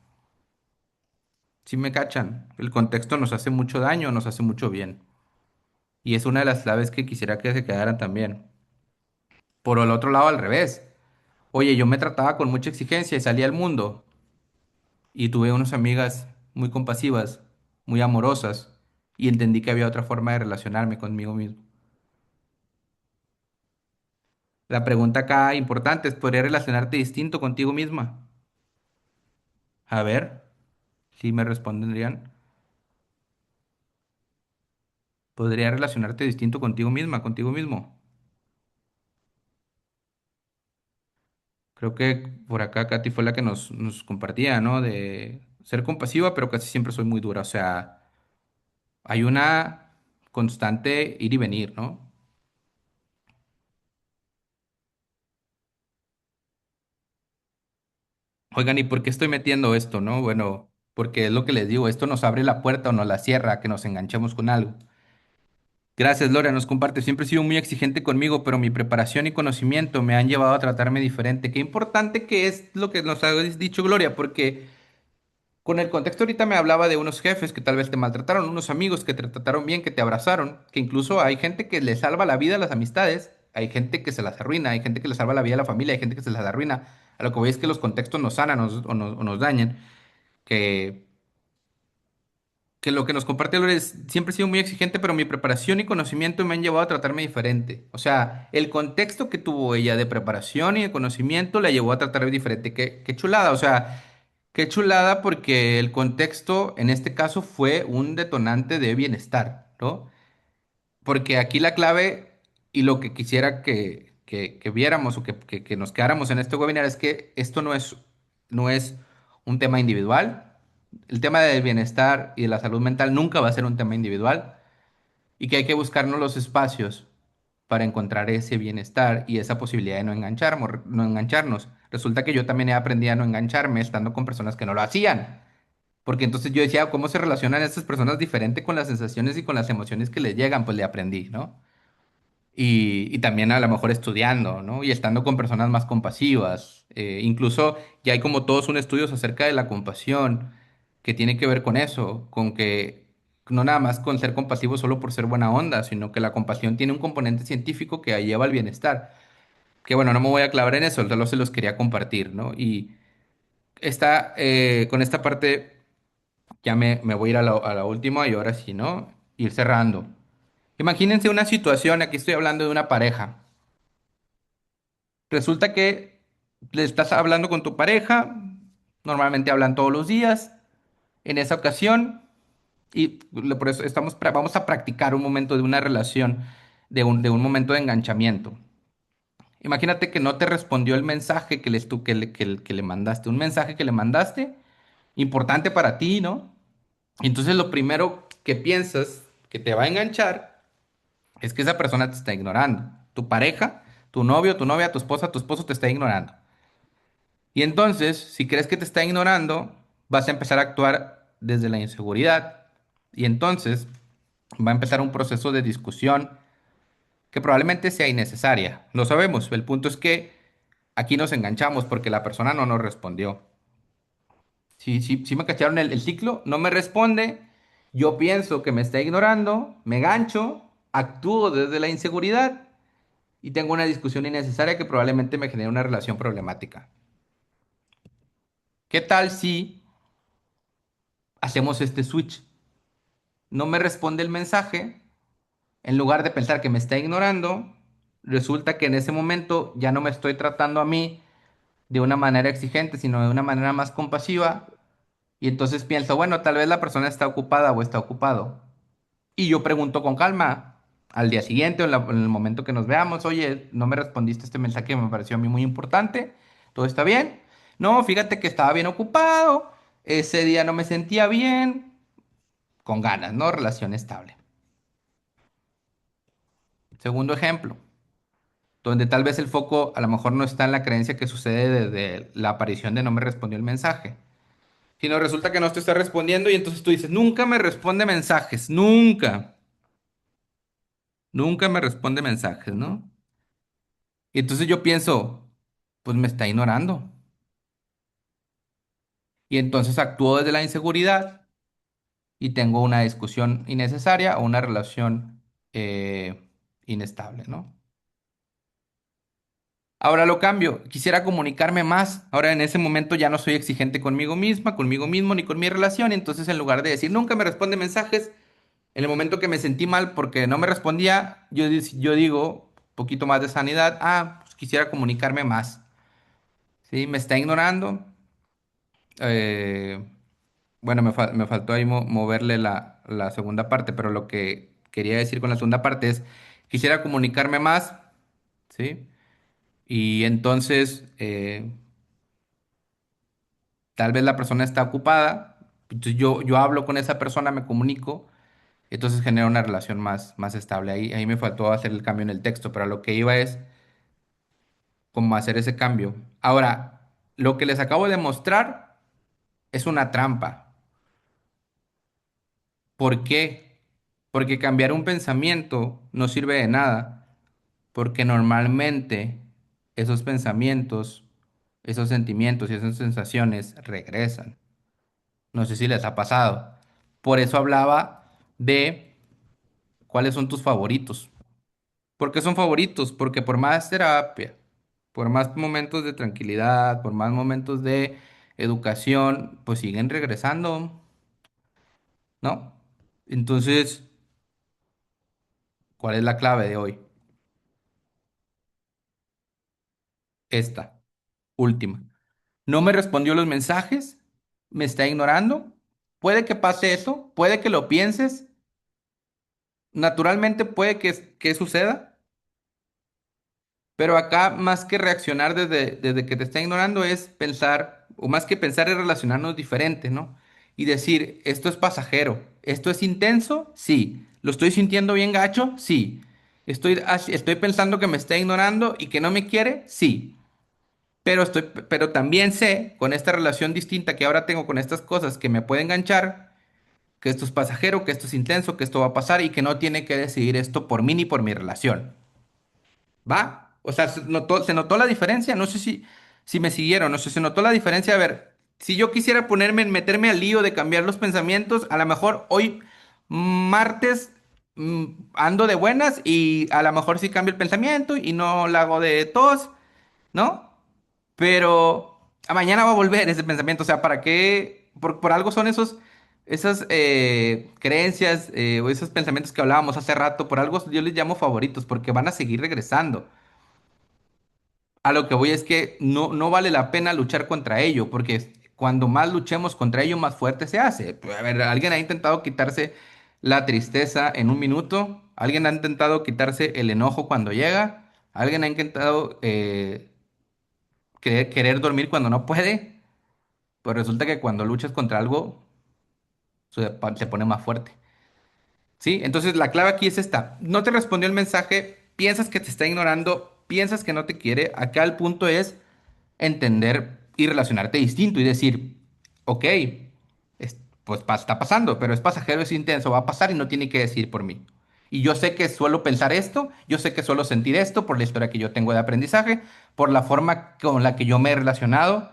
¿Sí me cachan? El contexto nos hace mucho daño, nos hace mucho bien. Y es una de las claves que quisiera que se quedaran también. Por el otro lado, al revés. Oye, yo me trataba con mucha exigencia y salí al mundo y tuve unas amigas muy compasivas, muy amorosas, y entendí que había otra forma de relacionarme conmigo mismo. La pregunta acá importante es, ¿podría relacionarte distinto contigo misma? A ver, si me responderían, ¿podría relacionarte distinto contigo misma, contigo mismo? Creo que por acá Katy fue la que nos compartía, ¿no? De ser compasiva, pero casi siempre soy muy dura. O sea, hay una constante ir y venir, ¿no? Oigan, ¿y por qué estoy metiendo esto, no? Bueno, porque es lo que les digo, esto nos abre la puerta o nos la cierra, a que nos enganchemos con algo. Gracias, Lorea, nos comparte. Siempre he sido muy exigente conmigo, pero mi preparación y conocimiento me han llevado a tratarme diferente. Qué importante que es lo que nos has dicho, Gloria, porque con el contexto ahorita me hablaba de unos jefes que tal vez te maltrataron, unos amigos que te trataron bien, que te abrazaron, que incluso hay gente que le salva la vida a las amistades, hay gente que se las arruina, hay gente que le salva la vida a la familia, hay gente que se las arruina. A lo que voy es que los contextos nos sanan o nos dañan, que que lo que nos comparte Lore es, siempre he sido muy exigente, pero mi preparación y conocimiento me han llevado a tratarme diferente. O sea, el contexto que tuvo ella de preparación y de conocimiento la llevó a tratarme diferente. Qué chulada, o sea, qué chulada porque el contexto en este caso fue un detonante de bienestar, ¿no? Porque aquí la clave y lo que quisiera que viéramos o que nos quedáramos en este webinar es que esto no es un tema individual. El tema del bienestar y de la salud mental nunca va a ser un tema individual y que hay que buscarnos los espacios para encontrar ese bienestar y esa posibilidad de no engancharnos. Resulta que yo también he aprendido a no engancharme estando con personas que no lo hacían. Porque entonces yo decía, ¿cómo se relacionan estas personas diferente con las sensaciones y con las emociones que les llegan? Pues le aprendí, ¿no? Y también a lo mejor estudiando, ¿no? Y estando con personas más compasivas. Incluso ya hay como todos un estudios acerca de la compasión que tiene que ver con eso, con que no nada más con ser compasivo solo por ser buena onda, sino que la compasión tiene un componente científico que lleva al bienestar. Que bueno, no me voy a clavar en eso, solo se los quería compartir, ¿no? Y con esta parte ya me voy a ir a la última y ahora sí, ¿no? Ir cerrando. Imagínense una situación, aquí estoy hablando de una pareja. Resulta que le estás hablando con tu pareja, normalmente hablan todos los días, en esa ocasión, por eso vamos a practicar un momento de una relación, de un momento de enganchamiento. Imagínate que no te respondió el mensaje que le mandaste, un mensaje que le mandaste, importante para ti, ¿no? Entonces lo primero que piensas que te va a enganchar es que esa persona te está ignorando. Tu pareja, tu novio, tu novia, tu esposa, tu esposo te está ignorando. Y entonces, si crees que te está ignorando, vas a empezar a actuar desde la inseguridad. Y entonces va a empezar un proceso de discusión que probablemente sea innecesaria. Lo sabemos. El punto es que aquí nos enganchamos porque la persona no nos respondió. Si me cacharon el ciclo, no me responde. Yo pienso que me está ignorando, me gancho, actúo desde la inseguridad y tengo una discusión innecesaria que probablemente me genere una relación problemática. ¿Qué tal si hacemos este switch? No me responde el mensaje, en lugar de pensar que me está ignorando, resulta que en ese momento ya no me estoy tratando a mí de una manera exigente, sino de una manera más compasiva. Y entonces pienso, bueno, tal vez la persona está ocupada o está ocupado. Y yo pregunto con calma al día siguiente o en el momento que nos veamos, oye, no me respondiste este mensaje que me pareció a mí muy importante, ¿todo está bien? No, fíjate que estaba bien ocupado, ese día no me sentía bien, con ganas, ¿no? Relación estable. Segundo ejemplo, donde tal vez el foco a lo mejor no está en la creencia que sucede desde la aparición de no me respondió el mensaje, sino resulta que no te está respondiendo y entonces tú dices, nunca me responde mensajes, nunca, nunca me responde mensajes, ¿no? Y entonces yo pienso, pues me está ignorando. Y entonces actúo desde la inseguridad y tengo una discusión innecesaria o una relación inestable, ¿no? Ahora lo cambio, quisiera comunicarme más. Ahora en ese momento ya no soy exigente conmigo misma, conmigo mismo, ni con mi relación. Y entonces en lugar de decir nunca me responde mensajes, en el momento que me sentí mal porque no me respondía, yo digo, poquito más de sanidad, pues quisiera comunicarme más. ¿Sí? Me está ignorando. Eh, bueno, me faltó ahí moverle la segunda parte, pero lo que quería decir con la segunda parte es, quisiera comunicarme más, ¿sí? Y entonces, tal vez la persona está ocupada, entonces yo hablo con esa persona, me comunico, entonces genera una relación más estable. Ahí me faltó hacer el cambio en el texto, pero a lo que iba es como hacer ese cambio. Ahora, lo que les acabo de mostrar es una trampa. ¿Por qué? Porque cambiar un pensamiento no sirve de nada, porque normalmente esos pensamientos, esos sentimientos y esas sensaciones regresan. No sé si les ha pasado. Por eso hablaba de cuáles son tus favoritos. ¿Por qué son favoritos? Porque por más terapia, por más momentos de tranquilidad, por más momentos de educación, pues siguen regresando, ¿no? Entonces, ¿cuál es la clave de hoy? Esta, última. No me respondió los mensajes, me está ignorando. Puede que pase eso, puede que lo pienses, naturalmente puede que suceda, pero acá más que reaccionar desde que te está ignorando es pensar, o más que pensar es relacionarnos diferente, ¿no? Y decir, esto es pasajero, esto es intenso, sí. ¿Lo estoy sintiendo bien gacho? Sí. Estoy pensando que me está ignorando y que no me quiere, sí. Pero también sé, con esta relación distinta que ahora tengo con estas cosas, que me puede enganchar, que esto es pasajero, que esto es intenso, que esto va a pasar y que no tiene que decidir esto por mí ni por mi relación. ¿Va? O sea, se notó la diferencia. No sé si me siguieron, no sé, se notó la diferencia. A ver, si yo quisiera meterme al lío de cambiar los pensamientos, a lo mejor hoy, martes, ando de buenas y a lo mejor sí cambio el pensamiento y no la hago de tos, ¿no? Pero a mañana va a volver ese pensamiento. O sea, ¿para qué? Por algo son esas creencias o esos pensamientos que hablábamos hace rato. Por algo yo les llamo favoritos, porque van a seguir regresando. A lo que voy es que no vale la pena luchar contra ello, porque cuando más luchemos contra ello, más fuerte se hace. Pues, a ver, ¿alguien ha intentado quitarse la tristeza en un minuto? ¿Alguien ha intentado quitarse el enojo cuando llega? ¿Alguien ha intentado querer dormir cuando no puede? Pues resulta que cuando luchas contra algo, se pone más fuerte. ¿Sí? Entonces la clave aquí es esta. No te respondió el mensaje, piensas que te está ignorando, piensas que no te quiere. Acá el punto es entender y relacionarte distinto y decir, ok, pues está pasando, pero es pasajero, es intenso, va a pasar y no tiene que decir por mí. Y yo sé que suelo pensar esto, yo sé que suelo sentir esto por la historia que yo tengo de aprendizaje, por la forma con la que yo me he relacionado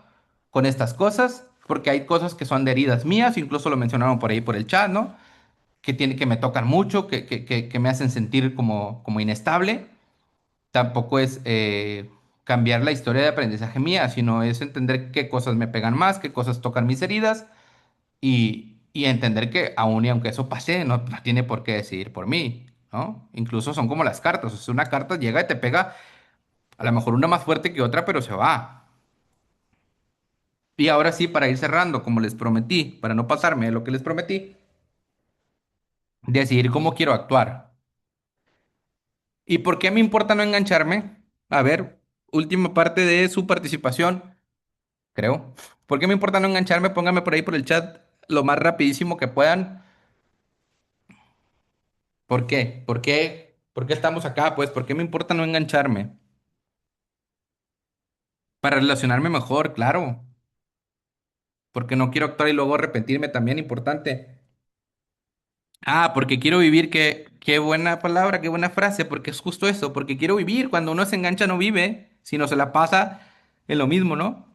con estas cosas, porque hay cosas que son de heridas mías, incluso lo mencionaron por ahí por el chat, ¿no? Que me tocan mucho, que me hacen sentir como inestable. Tampoco es cambiar la historia de aprendizaje mía, sino es entender qué cosas me pegan más, qué cosas tocan mis heridas y entender que aun y aunque eso pase, no tiene por qué decidir por mí, ¿no? Incluso son como las cartas, o sea, una carta llega y te pega, a lo mejor una más fuerte que otra, pero se va. Y ahora sí, para ir cerrando, como les prometí, para no pasarme de lo que les prometí, decidir cómo quiero actuar. ¿Y por qué me importa no engancharme? A ver, última parte de su participación. Creo. ¿Por qué me importa no engancharme? Póngame por ahí por el chat lo más rapidísimo que puedan. ¿Por qué? ¿Por qué? ¿Por qué estamos acá? Pues, ¿por qué me importa no engancharme? Para relacionarme mejor, claro. Porque no quiero actuar y luego arrepentirme también, importante. Ah, porque quiero vivir, qué buena palabra, qué buena frase, porque es justo eso, porque quiero vivir. Cuando uno se engancha no vive, sino se la pasa en lo mismo, ¿no?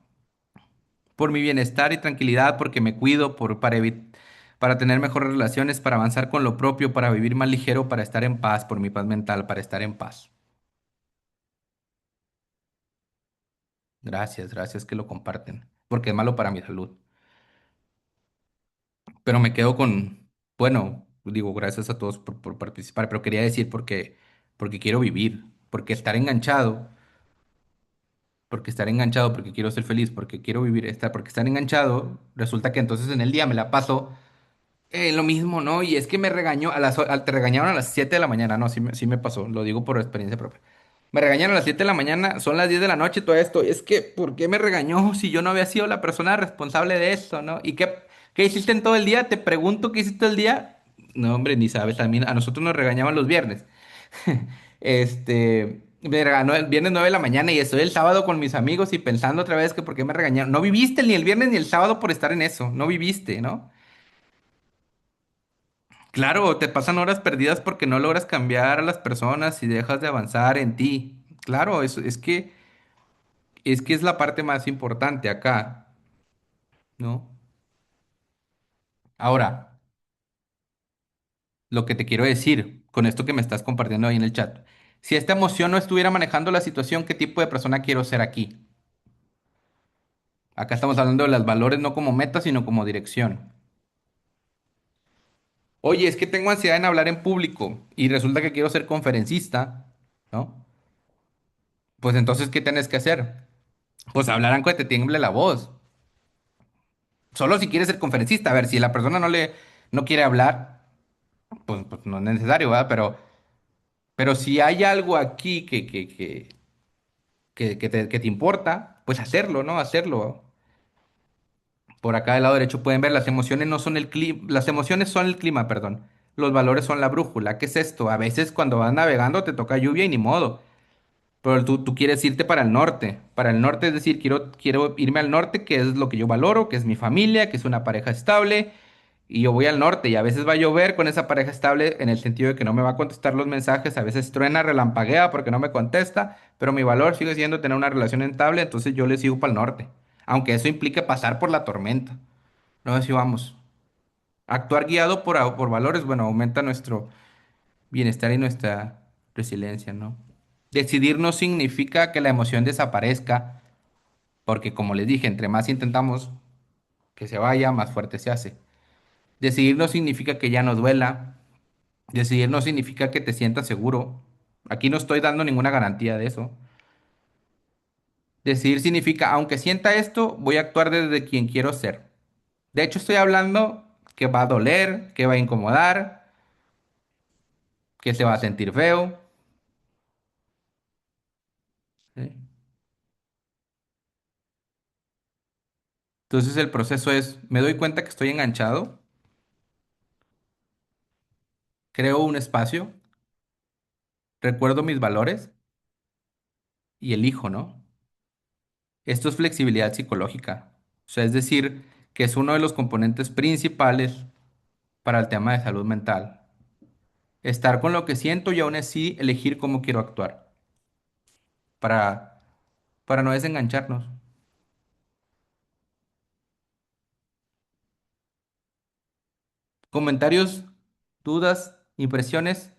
Por mi bienestar y tranquilidad, porque me cuido, para tener mejores relaciones, para avanzar con lo propio, para vivir más ligero, para estar en paz, por mi paz mental, para estar en paz. Gracias, gracias que lo comparten, porque es malo para mi salud. Pero me quedo con, bueno, digo, gracias a todos por participar, pero quería decir porque quiero vivir, porque estar enganchado, porque quiero ser feliz, porque quiero vivir, porque estar enganchado, resulta que entonces en el día me la paso lo mismo, ¿no? Y es que me regañó, te regañaron a las 7 de la mañana, no, sí me pasó, lo digo por experiencia propia. Me regañaron a las 7 de la mañana, son las 10 de la noche, todo esto. Es que, ¿por qué me regañó si yo no había sido la persona responsable de esto, ¿no? ¿Y qué hiciste en todo el día? Te pregunto, ¿qué hiciste todo el día? No, hombre, ni sabes, a nosotros nos regañaban los viernes. Me regañó el viernes 9 de la mañana y estoy el sábado con mis amigos y pensando otra vez que por qué me regañaron. No viviste ni el viernes ni el sábado por estar en eso, no viviste, ¿no? Claro, te pasan horas perdidas porque no logras cambiar a las personas y dejas de avanzar en ti. Claro, es que es la parte más importante acá, ¿no? Ahora, lo que te quiero decir con esto que me estás compartiendo ahí en el chat. Si esta emoción no estuviera manejando la situación, ¿qué tipo de persona quiero ser aquí? Acá estamos hablando de los valores no como meta, sino como dirección. Oye, es que tengo ansiedad en hablar en público y resulta que quiero ser conferencista, ¿no? Pues entonces, ¿qué tienes que hacer? Pues hablar aunque te tiemble la voz. Solo si quieres ser conferencista. A ver, si la persona no quiere hablar, pues no es necesario, ¿verdad? Pero si hay algo aquí que te importa, pues hacerlo, ¿no? Hacerlo. Por acá del lado derecho pueden ver las emociones no son el clima, las emociones son el clima, perdón. los valores son la brújula. ¿Qué es esto? A veces cuando vas navegando te toca lluvia y ni modo. Pero tú quieres irte para el norte. Para el norte, es decir, quiero irme al norte, que es lo que yo valoro, que es mi familia, que es una pareja estable. Y yo voy al norte y a veces va a llover con esa pareja estable en el sentido de que no me va a contestar los mensajes, a veces truena, relampaguea porque no me contesta, pero mi valor sigue siendo tener una relación estable, entonces yo le sigo para el norte. Aunque eso implique pasar por la tormenta. No sé si vamos. Actuar guiado por valores, bueno, aumenta nuestro bienestar y nuestra resiliencia, ¿no? Decidir no significa que la emoción desaparezca, porque como les dije, entre más intentamos que se vaya, más fuerte se hace. Decidir no significa que ya no duela. Decidir no significa que te sientas seguro. Aquí no estoy dando ninguna garantía de eso. Decidir significa, aunque sienta esto, voy a actuar desde quien quiero ser. De hecho, estoy hablando que va a doler, que va a incomodar, que se va a sentir feo. ¿Sí? Entonces el proceso es, me doy cuenta que estoy enganchado, creo un espacio, recuerdo mis valores y elijo, ¿no? Esto es flexibilidad psicológica. O sea, es decir, que es uno de los componentes principales para el tema de salud mental. Estar con lo que siento y aún así elegir cómo quiero actuar para, para no desengancharnos. Comentarios, dudas, impresiones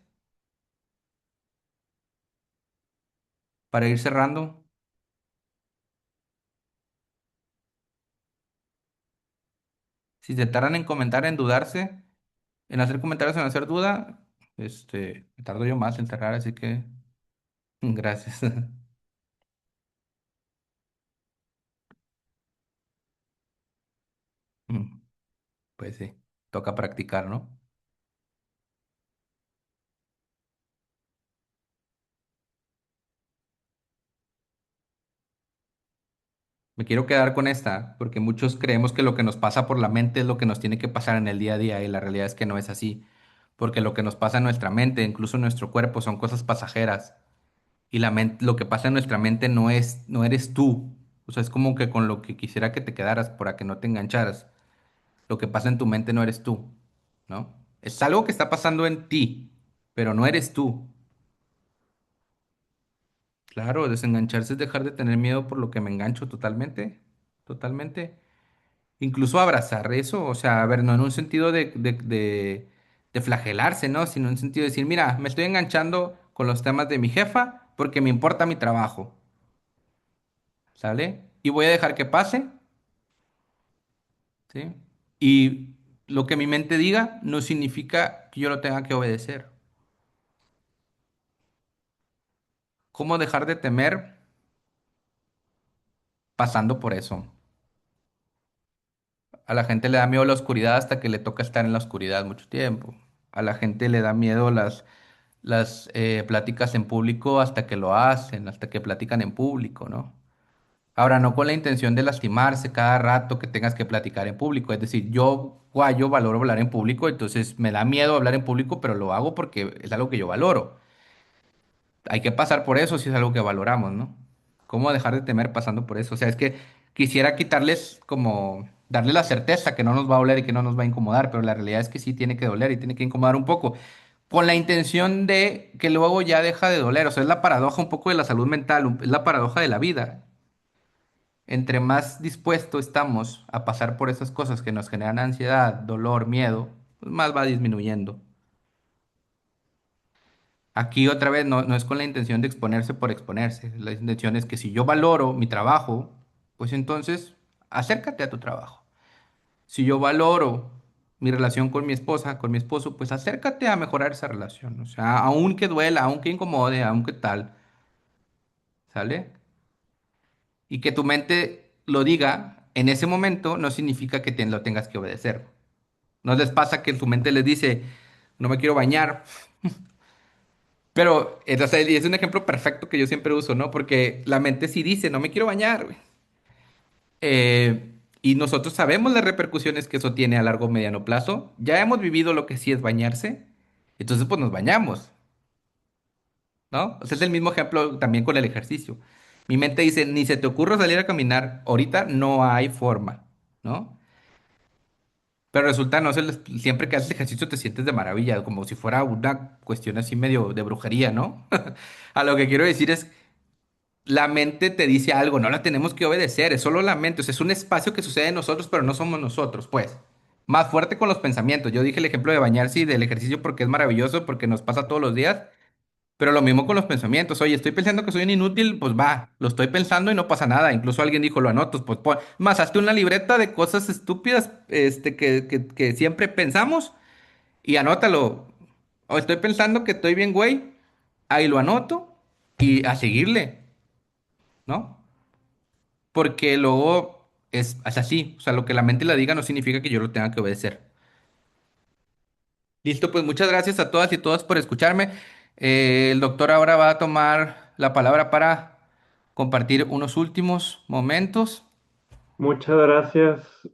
para ir cerrando. Si se tardan en comentar, en dudarse, en hacer comentarios, en hacer duda, me tardo yo más en cerrar, así que gracias. Mm, Pues sí, toca practicar, ¿no? Me quiero quedar con esta, porque muchos creemos que lo que nos pasa por la mente es lo que nos tiene que pasar en el día a día, y la realidad es que no es así, porque lo que nos pasa en nuestra mente, incluso en nuestro cuerpo, son cosas pasajeras, y la mente, lo que pasa en nuestra mente no eres tú. O sea, es como que con lo que quisiera que te quedaras para que no te engancharas. Lo que pasa en tu mente no eres tú, ¿no? Es algo que está pasando en ti, pero no eres tú. Claro, desengancharse es dejar de tener miedo por lo que me engancho totalmente, totalmente. Incluso abrazar eso, o sea, a ver, no en un sentido de flagelarse, ¿no? Sino en un sentido de decir, mira, me estoy enganchando con los temas de mi jefa porque me importa mi trabajo, ¿sale? Y voy a dejar que pase, ¿sí? Y lo que mi mente diga no significa que yo lo tenga que obedecer. ¿Cómo dejar de temer pasando por eso? A la gente le da miedo la oscuridad hasta que le toca estar en la oscuridad mucho tiempo. A la gente le da miedo las pláticas en público hasta que lo hacen, hasta que platican en público, ¿no? Ahora, no con la intención de lastimarse cada rato que tengas que platicar en público. Es decir, yo, guayo, valoro hablar en público, entonces me da miedo hablar en público, pero lo hago porque es algo que yo valoro. Hay que pasar por eso si es algo que valoramos, ¿no? ¿Cómo dejar de temer pasando por eso? O sea, es que quisiera quitarles como, darle la certeza que no nos va a doler y que no nos va a incomodar, pero la realidad es que sí tiene que doler y tiene que incomodar un poco, con la intención de que luego ya deja de doler. O sea, es la paradoja un poco de la salud mental, es la paradoja de la vida. Entre más dispuesto estamos a pasar por esas cosas que nos generan ansiedad, dolor, miedo, pues más va disminuyendo. Aquí otra vez no es con la intención de exponerse por exponerse. La intención es que si yo valoro mi trabajo, pues entonces acércate a tu trabajo. Si yo valoro mi relación con mi esposa, con mi esposo, pues acércate a mejorar esa relación. O sea, aunque duela, aunque incomode, aunque tal, ¿sale? Y que tu mente lo diga en ese momento no significa que lo tengas que obedecer. ¿No les pasa que tu mente les dice, no me quiero bañar? Pero, o sea, y es un ejemplo perfecto que yo siempre uso, ¿no? Porque la mente sí dice, no me quiero bañar, güey. y nosotros sabemos las repercusiones que eso tiene a largo o mediano plazo. Ya hemos vivido lo que sí es bañarse, entonces pues nos bañamos, ¿no? O sea, es el mismo ejemplo también con el ejercicio. Mi mente dice, ni se te ocurra salir a caminar, ahorita no hay forma, ¿no? Pero resulta, no sé, siempre que haces ejercicio te sientes de maravilla, como si fuera una cuestión así medio de brujería, ¿no? A lo que quiero decir es, la mente te dice algo, no la tenemos que obedecer, es solo la mente, o sea, es un espacio que sucede en nosotros, pero no somos nosotros, pues. Más fuerte con los pensamientos. Yo dije el ejemplo de bañarse y del ejercicio porque es maravilloso, porque nos pasa todos los días, pero lo mismo con los pensamientos. Oye, estoy pensando que soy un inútil, pues va, lo estoy pensando y no pasa nada. Incluso alguien dijo, lo anoto, pues más, hazte una libreta de cosas estúpidas, que siempre pensamos y anótalo. O estoy pensando que estoy bien, güey, ahí lo anoto y a seguirle, ¿no? Porque luego es así. O sea, lo que la mente le diga no significa que yo lo tenga que obedecer. Listo, pues muchas gracias a todas y todos por escucharme. El doctor ahora va a tomar la palabra para compartir unos últimos momentos. Muchas gracias,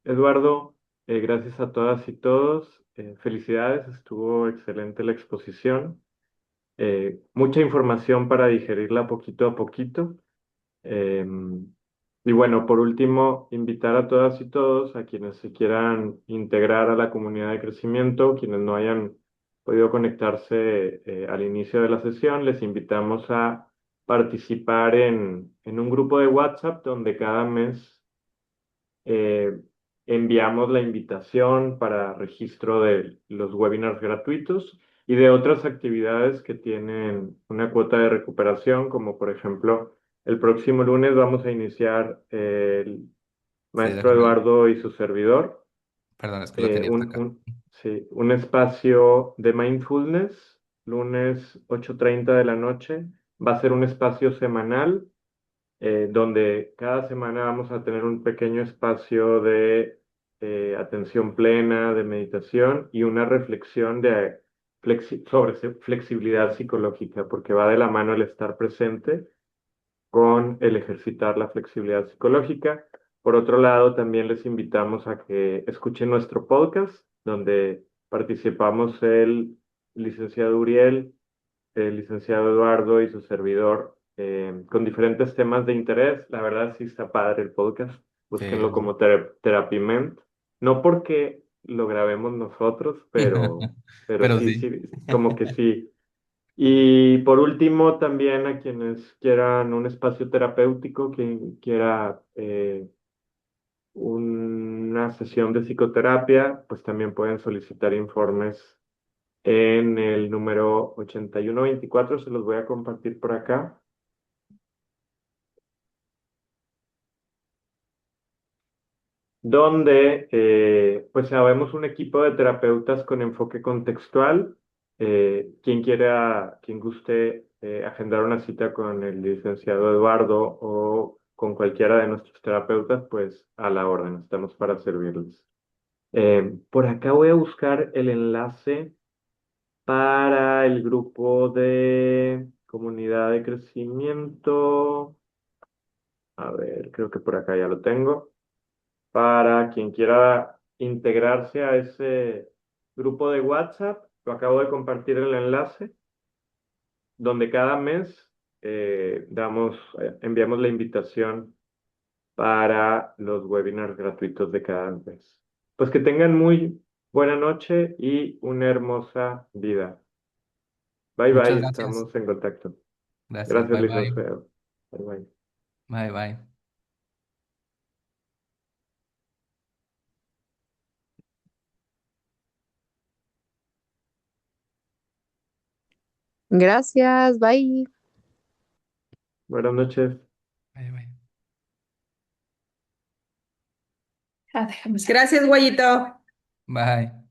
Eduardo. Gracias a todas y todos. Felicidades, estuvo excelente la exposición. Mucha información para digerirla poquito a poquito. Y bueno, por último, invitar a todas y todos, a quienes se quieran integrar a la comunidad de crecimiento, quienes no hayan podido conectarse al inicio de la sesión, les invitamos a participar en un grupo de WhatsApp donde cada mes eh, enviamos la invitación para registro de los webinars gratuitos y de otras actividades que tienen una cuota de recuperación, como por ejemplo, el próximo lunes vamos a iniciar el Sí, maestro déjame. Eduardo y su servidor, Perdón, es que lo eh, tenía hasta un, acá. un, sí, un espacio de mindfulness, lunes 8:30 de la noche. Va a ser un espacio semanal donde cada semana vamos a tener un pequeño espacio de atención plena, de meditación y una reflexión sobre flexibilidad psicológica, porque va de la mano el estar presente con el ejercitar la flexibilidad psicológica. Por otro lado, también les invitamos a que escuchen nuestro podcast, donde participamos el licenciado Uriel, el licenciado Eduardo y su servidor con diferentes temas de interés. La verdad sí está padre el podcast. Búsquenlo Sí. como Therapiment. No porque lo grabemos nosotros, pero Pero sí, sí. sí, como que sí. Y por último, también a quienes quieran un espacio terapéutico, quien quiera una sesión de psicoterapia, pues también pueden solicitar informes en el número 8124, se los voy a compartir por acá, donde pues habemos un equipo de terapeutas con enfoque contextual. Quien guste agendar una cita con el licenciado Eduardo o con cualquiera de nuestros terapeutas, pues a la orden, estamos para servirles. Por acá voy a buscar el enlace para el grupo de comunidad de crecimiento. A ver, creo que por acá ya lo tengo. Para quien quiera integrarse a ese grupo de WhatsApp, lo acabo de compartir el enlace, donde cada mes enviamos la invitación para los webinars gratuitos de cada mes. Pues que tengan muy buena noche y una hermosa vida. Bye Muchas bye, gracias. estamos en contacto. Gracias. Gracias, Bye bye. licenciado. Bye bye. Bye bye. Gracias, bye. Buenas noches. Bye bye. Ah, déjame. Gracias, Guayito. Bye.